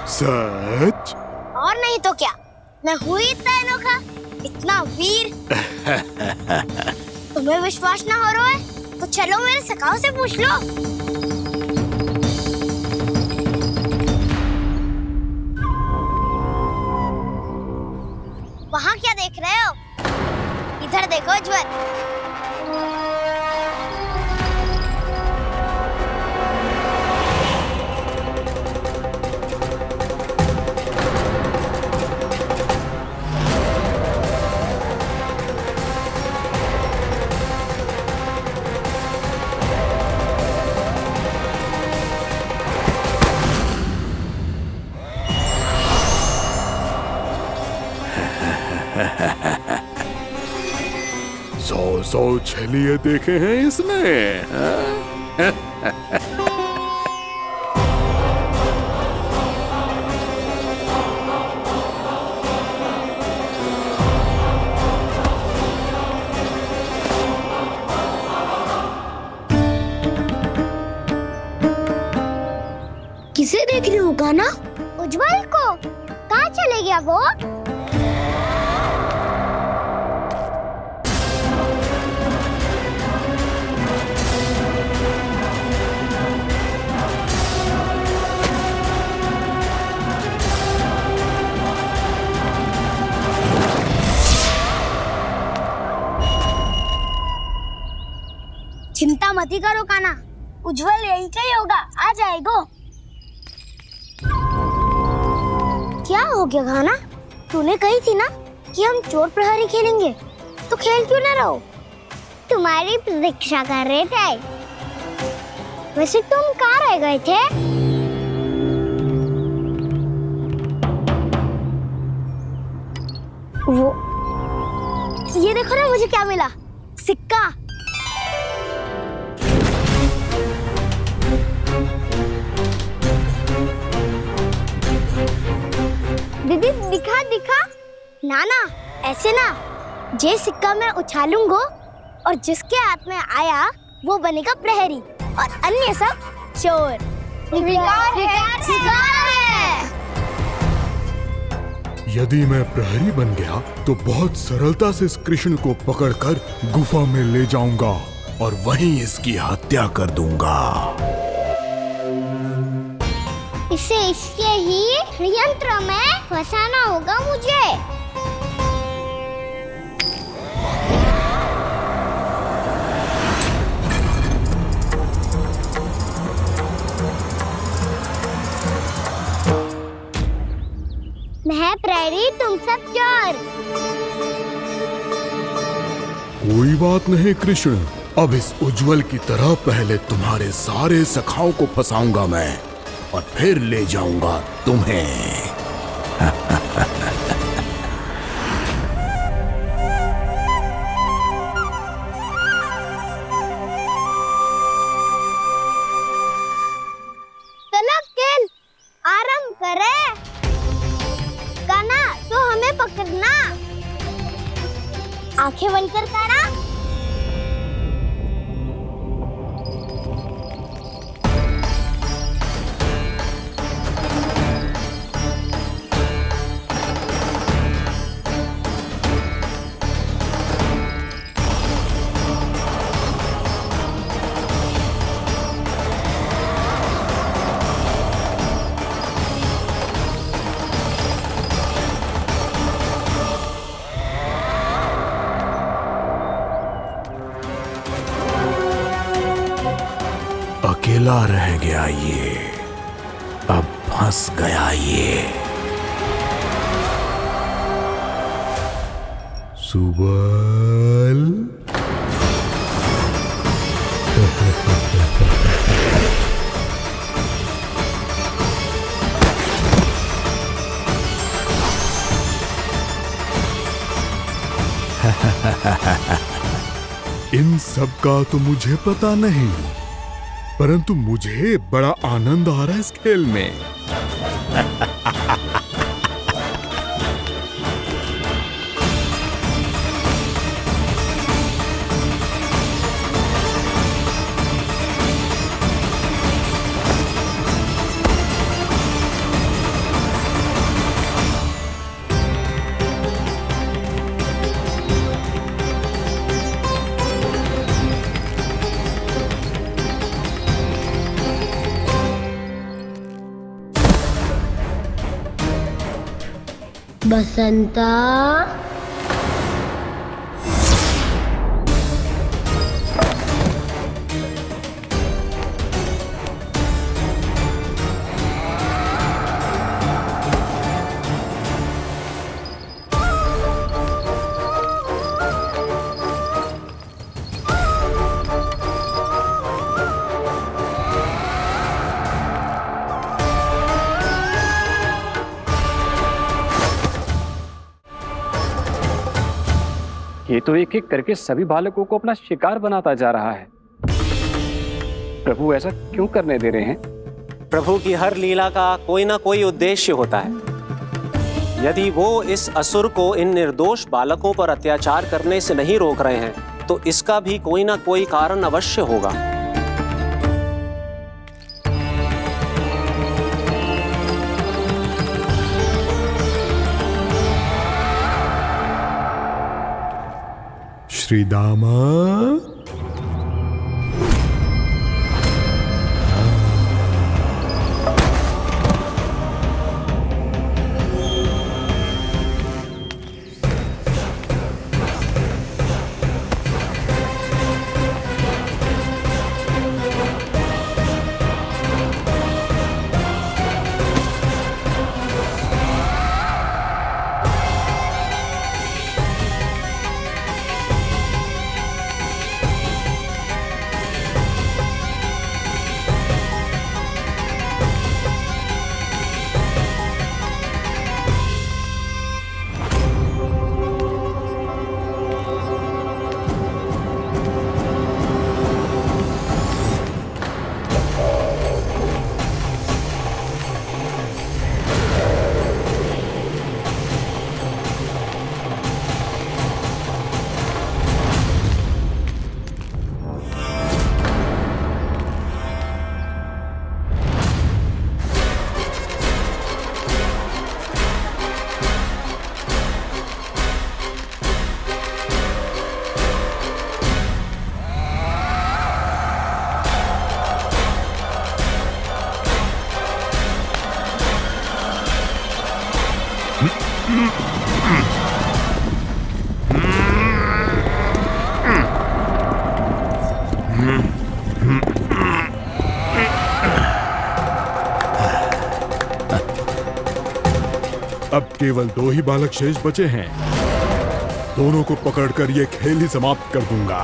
सच? और नहीं तो क्या, मैं हूँ इतना अनोखा, इतना वीर। तुम्हें विश्वास ना हो रहा है तो चलो मेरे सखाओं से पूछ लो। वहाँ क्या देख रहे हो? इधर देखो ज्वर। सौ छलिए देखे हैं इसने। किसे देख रही हो कान्हा? उज्जवल को। कहाँ चले गया वो? मत ही करो काना, उज्जवल यही चाहिए होगा, आ जाएगा। क्या हो गया खाना? तूने कही थी ना कि हम चोर प्रहरी खेलेंगे, तो खेल क्यों ना रहो? तुम्हारी प्रतीक्षा कर रहे थे। वैसे तुम कहाँ रह गए थे? वो ये देखो ना, मुझे क्या मिला, सिक्का। दीदी दिखा दिखा। ना ना, ऐसे ना, जे सिक्का मैं उछालूंगा और जिसके हाथ में आया वो बनेगा प्रहरी और अन्य सब चोर। शिकार है। यदि मैं प्रहरी बन गया तो बहुत सरलता से इस कृष्ण को पकड़कर गुफा में ले जाऊंगा और वहीं इसकी हत्या कर दूंगा। इसे इसके ही यंत्र में फंसाना होगा मुझे। मैं प्रहरी, तुम सब चोर। कोई बात नहीं कृष्ण, अब इस उज्जवल की तरह पहले तुम्हारे सारे सखाओं को फंसाऊंगा मैं और फिर ले जाऊंगा तुम्हें। चलो खेल आरंभ करें। काना तो हमें पकड़ना, आंखें बंद कर काना। अकेला रह गया ये, अब फंस गया ये। सुबल इन सब का तो मुझे पता नहीं, परंतु मुझे बड़ा आनंद आ रहा है इस खेल में। बसंता, ये तो एक एक करके सभी बालकों को अपना शिकार बनाता जा रहा है। प्रभु ऐसा क्यों करने दे रहे हैं? प्रभु की हर लीला का कोई ना कोई उद्देश्य होता है। यदि वो इस असुर को इन निर्दोष बालकों पर अत्याचार करने से नहीं रोक रहे हैं तो इसका भी कोई ना कोई कारण अवश्य होगा। श्री दामा, अब केवल 2 ही बालक शेष बचे हैं। दोनों को पकड़कर ये खेल ही समाप्त कर दूंगा।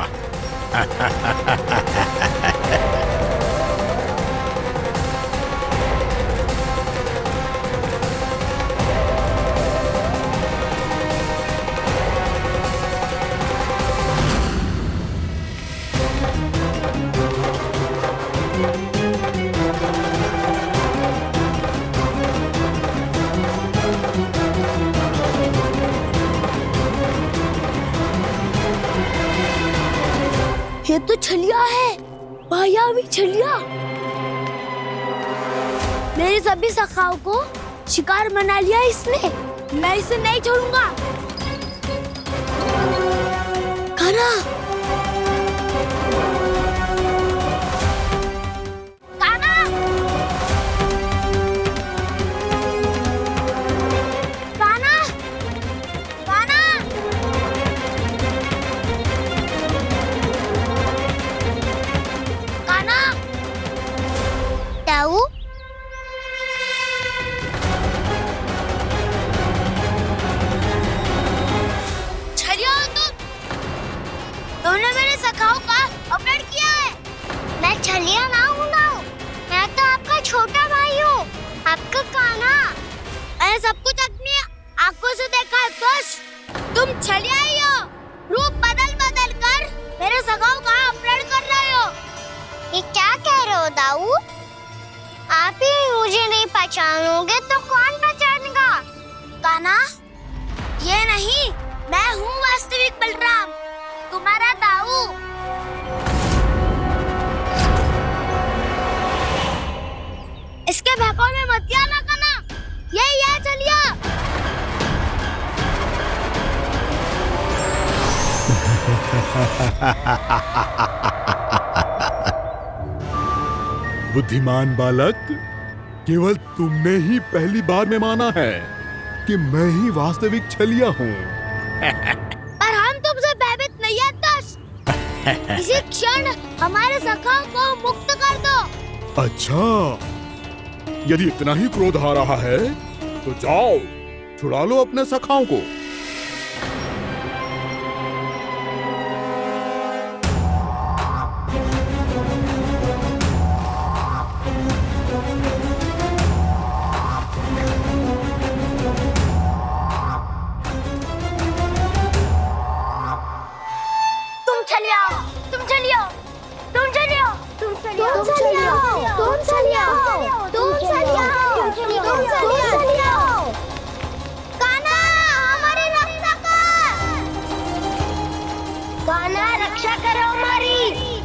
ये तो छलिया है, मायावी छलिया। मेरे सभी सखाओं को शिकार बना लिया इसने। मैं इसे नहीं छोड़ूंगा। कान्हा, कान्हा, कान्हा, कान्हा। कान्हा, ताऊ, छलिया हो तुम। तुमने मेरे सखाओं का अपहरण किया है। मैं छलिया ना हूँ ना, मैं तो आपका छोटा भाई हूँ, आपका कान्हा। मैंने सब कुछ अपनी आंखों से देखा है। बस तुम छलिया ही हो। रूप बदल बदल कर मेरे सखाओं का अपहरण कर रहे हो। ये क्या कह रहे हो दाऊ? आप ही मुझे नहीं पहचानोगे तो कौन पहचानेगा? कान्हा, ये नहीं, मैं हूँ वास्तविक बलराम, तुम्हारा दाऊ। इसके बहकावे में मत आना कान्हा, यही है छलिया। बुद्धिमान बालक, केवल तुमने ही पहली बार में माना है कि मैं ही वास्तविक छलिया हूँ। पर हम तुमसे भयभीत नहीं है दस। इसी क्षण हमारे सखाओं को मुक्त कर दो। अच्छा, यदि इतना ही क्रोध आ रहा है तो जाओ, छुड़ा लो अपने सखाओं को। तुम छलिया, तुम छलिया, तुम छलिया, तुम छलिया, तुम छलिया, तुम छलिया, तुम छलिया, तुम छलिया। कान्हा, हमारी रक्षा कर। कान्हा, रक्षा करो हमारी।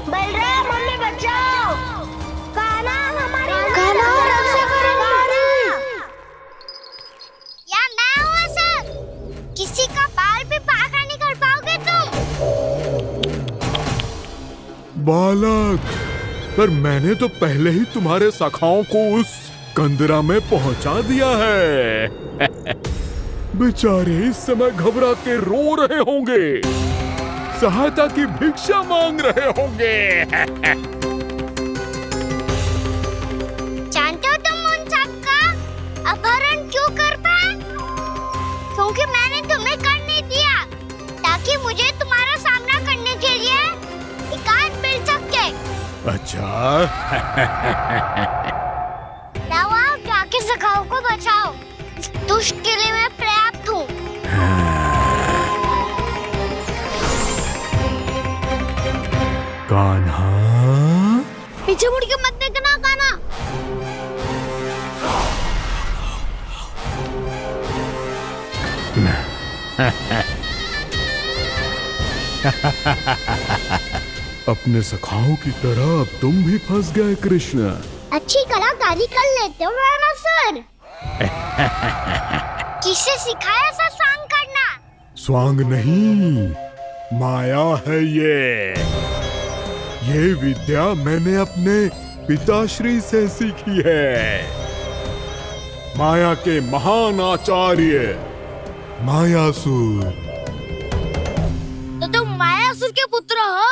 बलराम, हमें बचाओ। कान्हा, हमारी रक्षा करो हमारी। या मैं हूँ सर। किसी का बाल भी पाखा नहीं कर पाओगे तुम। बालक, पर मैंने तो पहले ही तुम्हारे सखाओं को उस कंदरा में पहुंचा दिया है। बेचारे इस समय घबरा के रो रहे होंगे, सहायता की भिक्षा मांग रहे होंगे। जानते हो तुम उन सबका अपहरण क्यों कर पाए? क्योंकि मैंने तुम्हें कर नहीं दिया, ताकि मुझे तुम्हारा सामना करने के लिए एकांत मिल सके। अच्छा। जाओ, जाके सखाओं को बचाओ। इस दुष्ट के लिए मैं पर्याप्त हूँ। कान्हा, पीछे मुड़ के मत देखना कान्हा। अपने सखाओं की तरह अब तुम भी फंस गए कृष्ण। अच्छी कलाकारी कर लेते हो राणा सर। किससे सिखाया ऐसा स्वांग करना? स्वांग नहीं, माया है ये विद्या मैंने अपने पिताश्री से सीखी है। माया के महान आचार्य मायासुर। तो तुम मायासुर के पुत्र हो,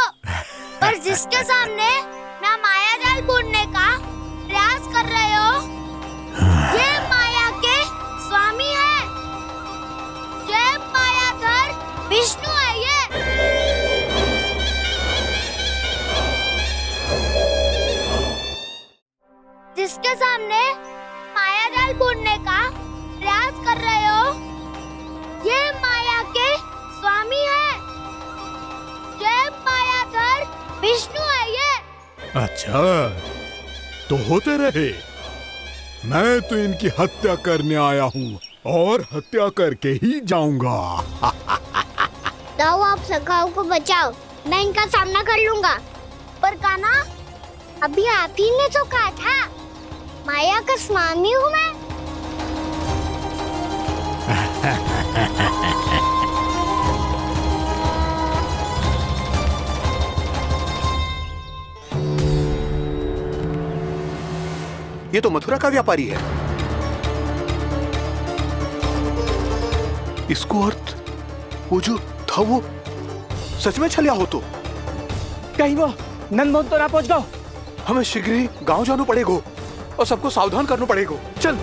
पर जिसके सामने मैं माया जाल बुनने का प्रयास कर रहे हो, ये माया के स्वामी है, ये मायाधर विष्णु है। ये जिसके सामने माया जाल बुनने का प्रयास कर रहे हो, ये माया के स्वामी है, ये मायाधर विष्णु है। ये अच्छा, तो होते रहे। मैं तो इनकी हत्या करने आया हूँ और हत्या करके ही जाऊंगा। जाओ, आप सखाओ को बचाओ, मैं इनका सामना कर लूंगा। पर कान्हा, अभी आप ही ने तो कहा था माया का स्वामी हूँ मैं। ये तो मथुरा का व्यापारी है। इसको अर्थ वो जो था वो सच में छलिया हो तो कहीं वो नंदमोहन तो ना पहुंच गओ। हमें शीघ्र ही गांव जाना पड़ेगा और सबको सावधान करना पड़ेगा। चल।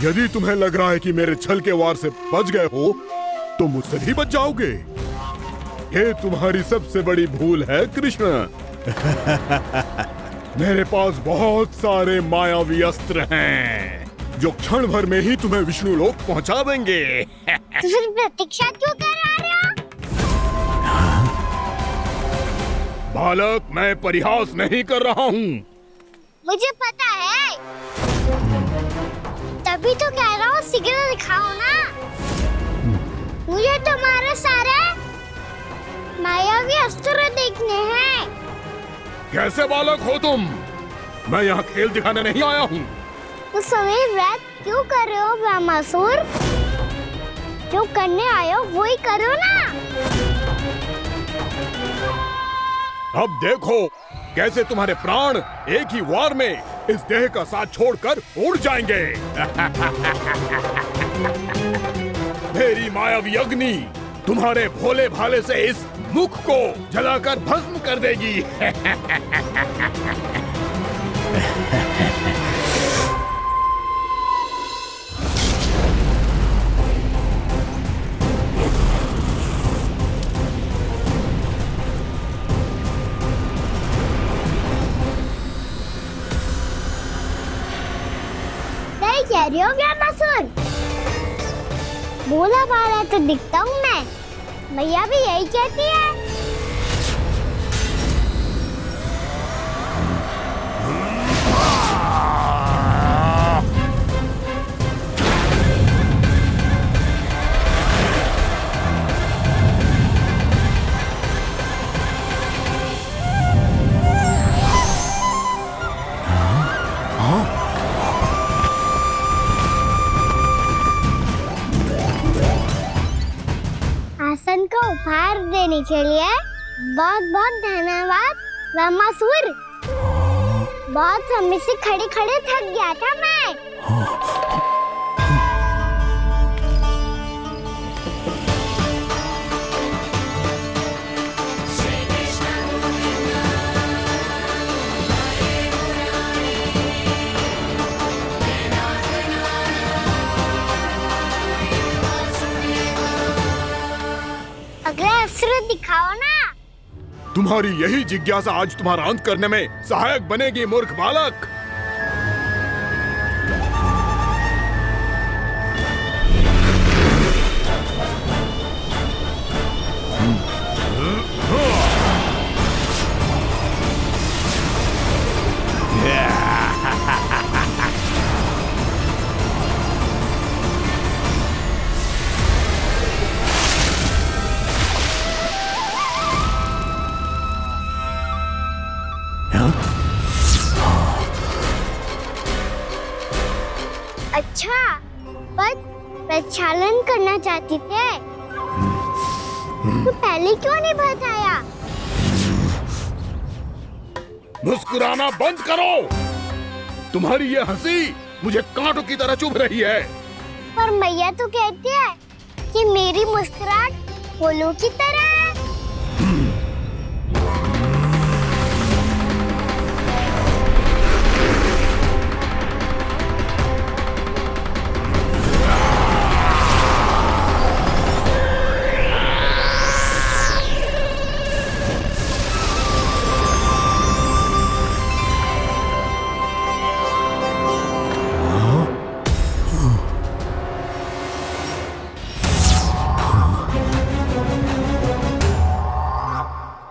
यदि तुम्हें लग रहा है कि मेरे छल के वार से बच गए हो, तो मुझसे भी बच जाओगे। ये तुम्हारी सबसे बड़ी भूल है कृष्ण। मेरे पास बहुत सारे मायावी अस्त्र हैं, जो क्षण भर में ही तुम्हें विष्णु लोक पहुंचा देंगे। तो फिर प्रतीक्षा क्यों कर रहे हो? बालक, मैं परिहास नहीं कर रहा हूँ। मुझे पता है, तभी तो कह रहा हूँ शीघ्र दिखाओ ना। मुझे तुम्हारे सारे मायावी अस्त्र देखने हैं। कैसे बालक हो तुम? मैं यहाँ खेल दिखाने नहीं आया हूँ। उस समय व्रत क्यों कर रहे हो ब्रह्मासुर? जो करने आए हो वही करो ना। अब देखो कैसे तुम्हारे प्राण एक ही वार में इस देह का साथ छोड़कर उड़ जाएंगे। मेरी मायावी अग्नि तुम्हारे भोले भाले से इस मुख को जलाकर भस्म कर देगी। कह रही हो ब्रह्मासुर? बोला बाला तो दिखता हूँ मैं। मैया भी यही कहती है। आसन का उपहार देने के लिए बहुत बहुत धन्यवाद ब्रह्मासुर। बहुत समय से खड़े खड़े थक गया था मैं। अगला अस्त्र दिखाओ ना। तुम्हारी यही जिज्ञासा आज तुम्हारा अंत करने में सहायक बनेगी मूर्ख बालक। अच्छा, पर प्रक्षालन करना चाहती थे तो पहले क्यों नहीं बताया? मुस्कुराना बंद करो। तुम्हारी ये हंसी मुझे कांटों की तरह चुभ रही है। पर मैया तो कहती है कि मेरी मुस्कुराहट फूलों की तरह है।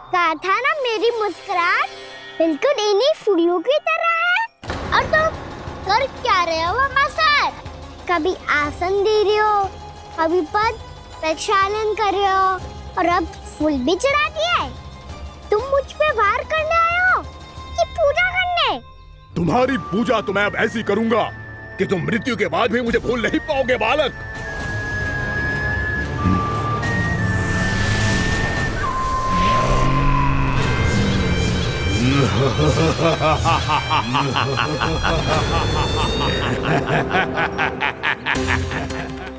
कहा था ना मेरी मुस्कुराहट बिल्कुल इन्हीं फूलों की तरह है। और तुम कर क्या रहे हो वहाँ सर? कभी आसन दे रहे हो, कभी पद प्रक्षालन कर रहे हो और अब फूल भी चढ़ा दिए। तुम मुझ पे वार करने आए हो कि पूजा करने? तुम्हारी पूजा तो मैं अब ऐसी करूंगा कि तुम मृत्यु के बाद भी मुझे भूल नहीं पाओगे बालक।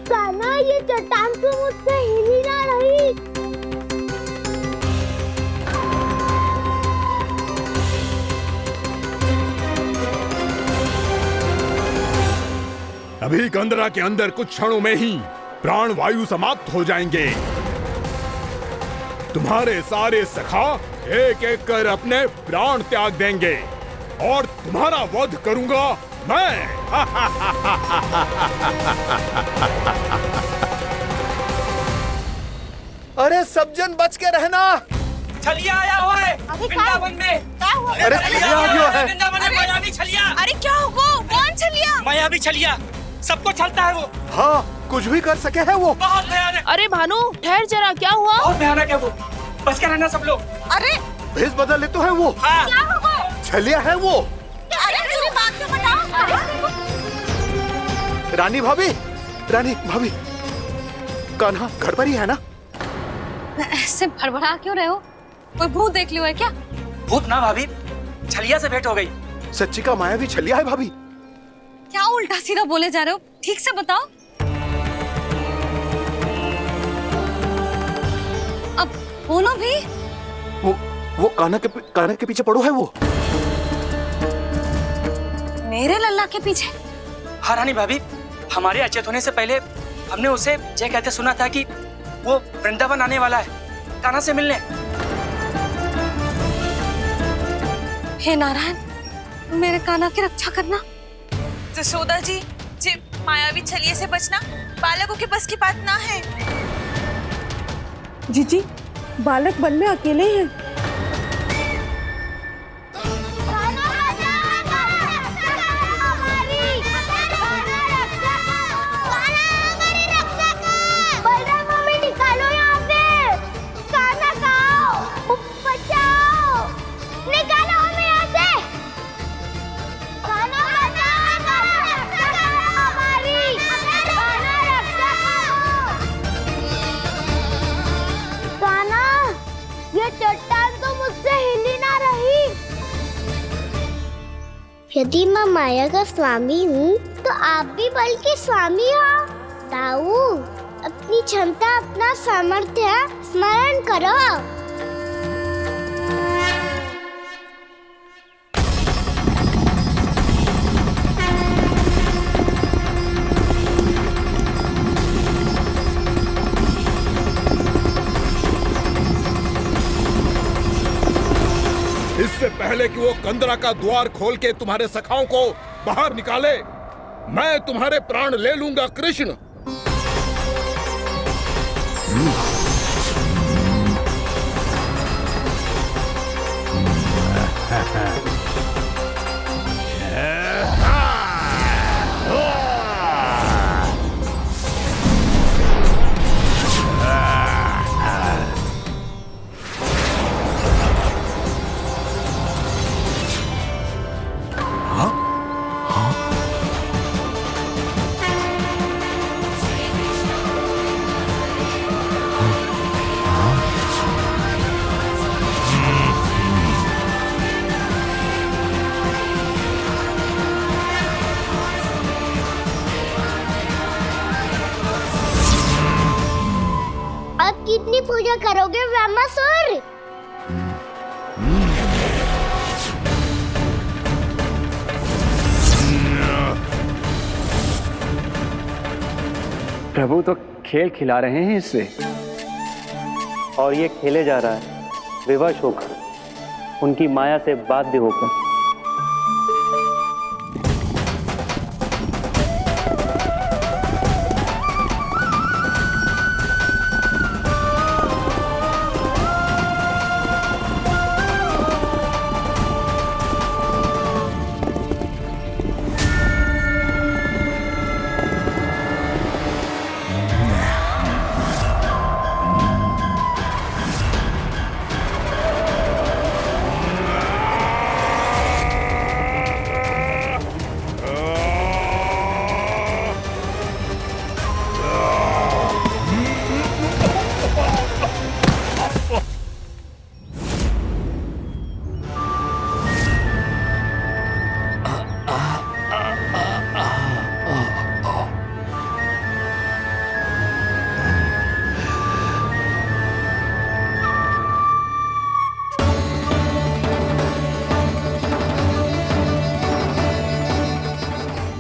कान्हा, ये चट्टान तो मुझसे हिल ही ना रही। अभी कंदरा के अंदर कुछ क्षणों में ही प्राण वायु समाप्त हो जाएंगे। तुम्हारे सारे सखा एक एक कर अपने प्राण त्याग देंगे और तुम्हारा वध करूंगा मैं। अरे सब जन बच के रहना। छलिया आया हुआ है वृंदावन में। अरे छलिया आ गया है वृंदावन में मायावी छलिया। अरे क्या होगा? कौन छलिया? मायावी छलिया, सबको छलता है वो। हाँ, कुछ भी कर सके है वो। बहुत भयानक। अरे भानु, ठहर जरा, क्या हुआ? बहुत भयानक है वो, बच के रहना सब लोग। अरे भेष बदल ले तो है वो। हाँ। क्या होगा? छलिया है वो। अरे मेरी बात तो बताओ। रानी भाभी, रानी भाभी, कान्हा घर पर ही है ना? ऐसे भड़बड़ा क्यों रहे हो? कोई भूत देख लियो है क्या? भूत ना भाभी, छलिया से भेंट हो गई। सच्ची का मायावी छलिया है भाभी। क्या उल्टा सीधा बोले जा रहे हो? ठीक से बताओ। अब बोलो भी। वो कान्हा के पीछे पड़ो है वो। मेरे लल्ला के पीछे? हाँ रानी भाभी, हमारे अचेत होने से पहले हमने उसे ये कहते सुना था कि वो वृंदावन आने वाला है कान्हा से मिलने। हे नारायण, मेरे कान्हा की रक्षा करना। जसोदा जी, मायावी छलिए से बचना बालकों के बस की बात ना है। जीजी, बालक वन में अकेले हैं। चट्टान तो मुझसे हिल ही ना रही। यदि मैं माया का स्वामी हूँ तो आप भी बल के स्वामी हो। ताऊ, अपनी क्षमता, अपना सामर्थ्य स्मरण करो। इससे पहले कि वो कंदरा का द्वार खोल के तुम्हारे सखाओं को बाहर निकाले, मैं तुम्हारे प्राण ले लूंगा कृष्ण। रात कितनी पूजा करोगे ब्रह्मासुर? प्रभु तो खेल खिला रहे हैं इससे, और ये खेले जा रहा है विवश होकर, उनकी माया से बाध्य होकर।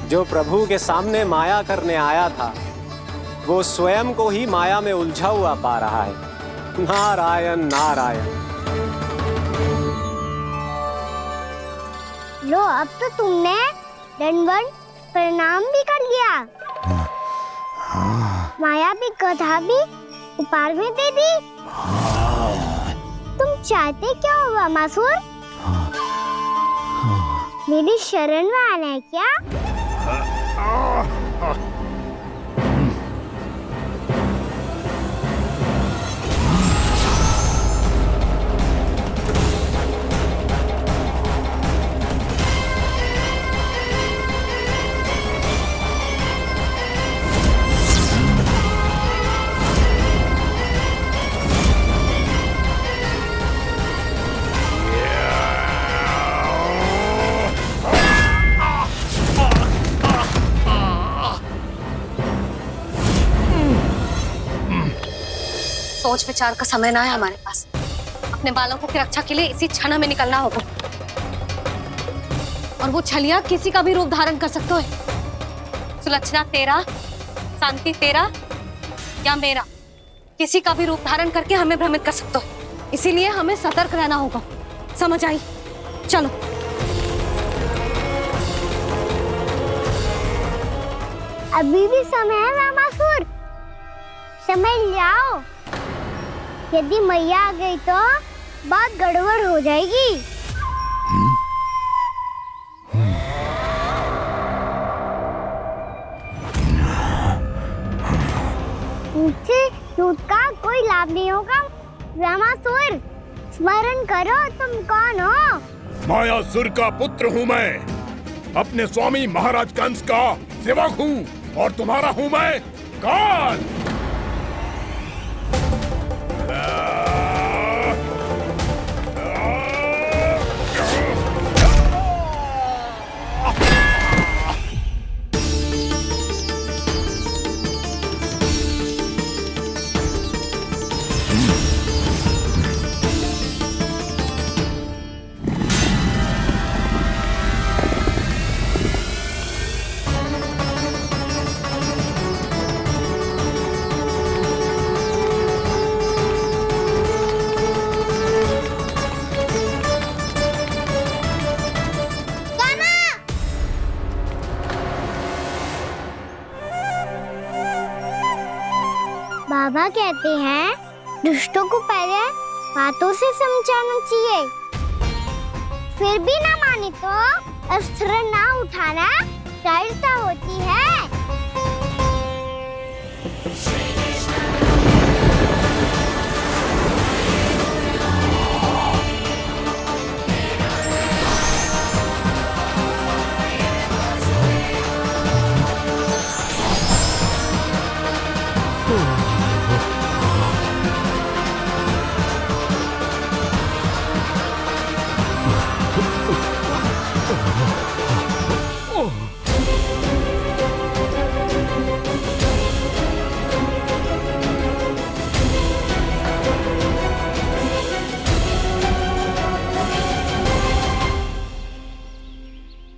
जो प्रभु के सामने माया करने आया था, वो स्वयं को ही माया में उलझा हुआ पा रहा है। नारायण नारायण। लो, अब तो तुमने दंडवत प्रणाम भी कर लिया, माया भी कथा भी उपहार में दे दी। तुम चाहते क्या हो ब्रह्मासुर? मेरी शरण में आना है क्या? सोच विचार का समय ना है हमारे पास। अपने बालकों की रक्षा के लिए इसी क्षण हमें निकलना होगा। और वो छलिया किसी का भी रूप धारण कर सकते है। सुलक्षणा तेरा, शांति तेरा या मेरा, किसी का भी रूप धारण करके हमें भ्रमित कर सकते हो। इसीलिए हमें सतर्क रहना होगा। समझ आई? चलो। अभी भी समय है ब्रह्मासुर, समझ जाओ। यदि मैया आ गई तो बात गड़बड़ हो जाएगी। मुझसे झूठ का कोई लाभ नहीं होगा। ब्रह्मासुर, स्मरण करो तुम कौन हो? मायासुर का पुत्र हूँ मैं, अपने स्वामी महाराज कंस का सेवक हूँ, और तुम्हारा हूँ मैं काल। बाबा कहते हैं दुष्टों को पहले बातों से समझाना चाहिए, फिर भी ना माने तो अस्त्र ना उठाना कायरता होती है।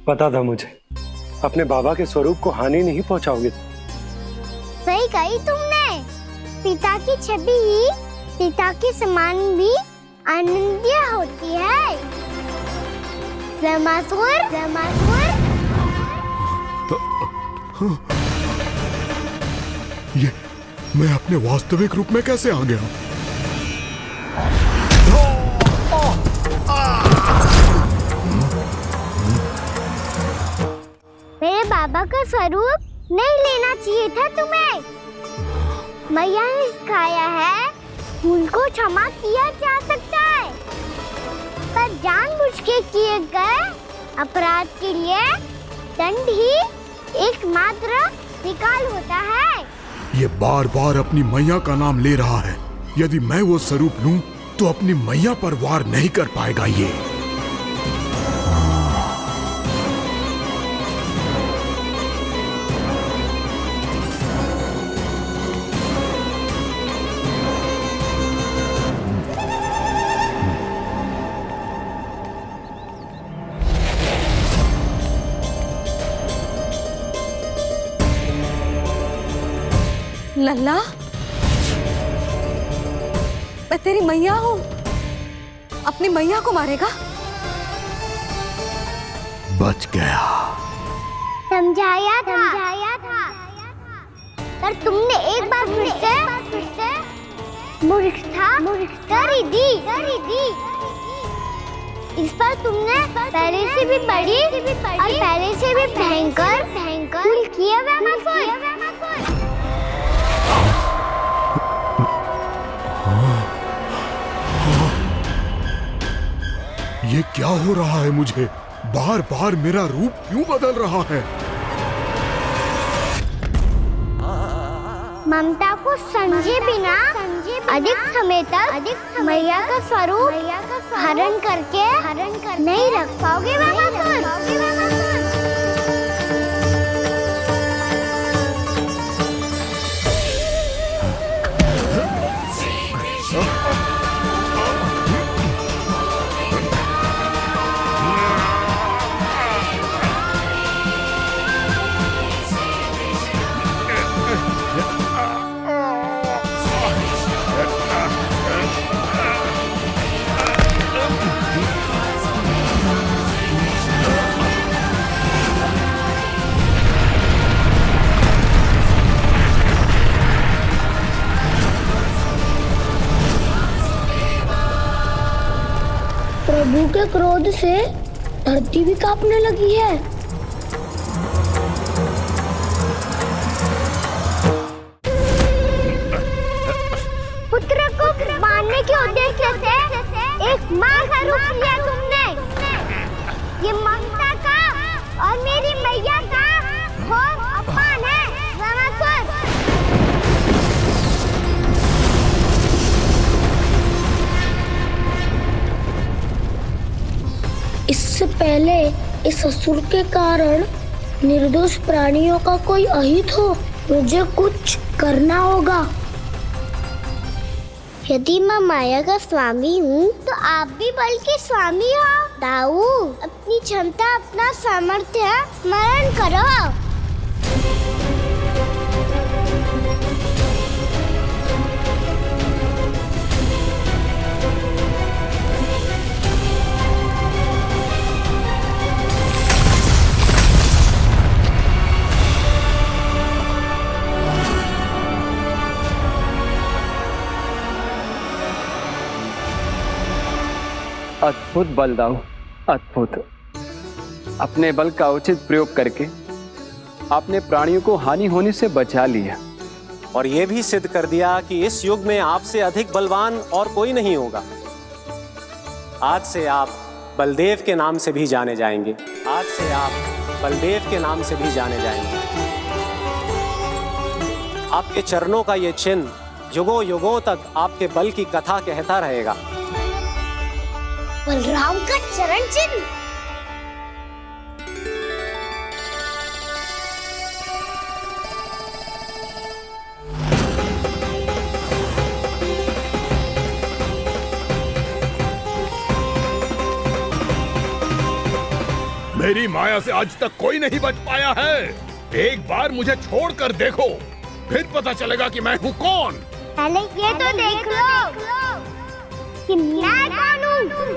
पता था मुझे, अपने बाबा के स्वरूप को हानि नहीं पहुंचाओगे। सही कही तुमने। पिता की छवि ही पिता के समान भी आनंदीय होती है। ब्रह्मासुर, ब्रह्मासुर। ये मैं अपने वास्तविक रूप में कैसे आ गया? मेरे बाबा का स्वरूप नहीं लेना चाहिए था तुम्हें। मैया ने सिखाया है भूल को क्षमा किया जा सकता है, पर जानबूझ के किए गए अपराध के लिए दंड ही एकमात्र निकाल होता है। ये बार बार अपनी मैया का नाम ले रहा है। यदि मैं वो स्वरूप लूं तो अपनी मैया पर वार नहीं कर पाएगा ये। लल्ला, मैं तेरी मैया हूँ, अपनी मैया को मारेगा? बच गया। समझाया था, पर तुमने एक बार फिर से मूर्खता कर ही दी। इस पर तुमने पहले से भी बड़ी और पहले से भी भयंकर भूल किया ब्रह्मासुर। ये क्या हो रहा है मुझे? बार बार मेरा रूप क्यों बदल रहा है? ममता को समझे बिना अधिक समय तक मैया का स्वरूप हरण करके नहीं रख पाओगे ब्रह्मासुर। प्रभु के क्रोध से धरती भी कांपने लगी है। पुत्र को मारने के उद्देश्य से एक मां का रूप लिया तुमने। ये ममता का और मेरी मैया का घोर अपमान है ब्रह्मासुर। इससे पहले इस असुर के कारण निर्दोष प्राणियों का कोई अहित हो, मुझे कुछ करना होगा। यदि मैं माया का स्वामी हूँ तो आप भी बल के स्वामी हो। दाऊ, अपनी क्षमता, अपना सामर्थ्य स्मरण करो। अद्भुत बलदाऊ, अद्भुत। अपने बल का उचित प्रयोग करके आपने प्राणियों को हानि होने से बचा लिया और ये भी सिद्ध कर दिया कि इस युग में आपसे अधिक बलवान और कोई नहीं होगा। आज से आप बलदेव के नाम से भी जाने जाएंगे। आज से आप बलदेव के नाम से भी जाने जाएंगे। आपके चरणों का ये चिन्ह युगों युगों तक आपके बल की कथा कहता रहेगा। बलराम का चरण चिन्ह। मेरी माया से आज तक कोई नहीं बच पाया है। एक बार मुझे छोड़कर देखो, फिर पता चलेगा कि मैं हूँ कौन। पहले ये तो देख लो कि मैं कौन हूँ।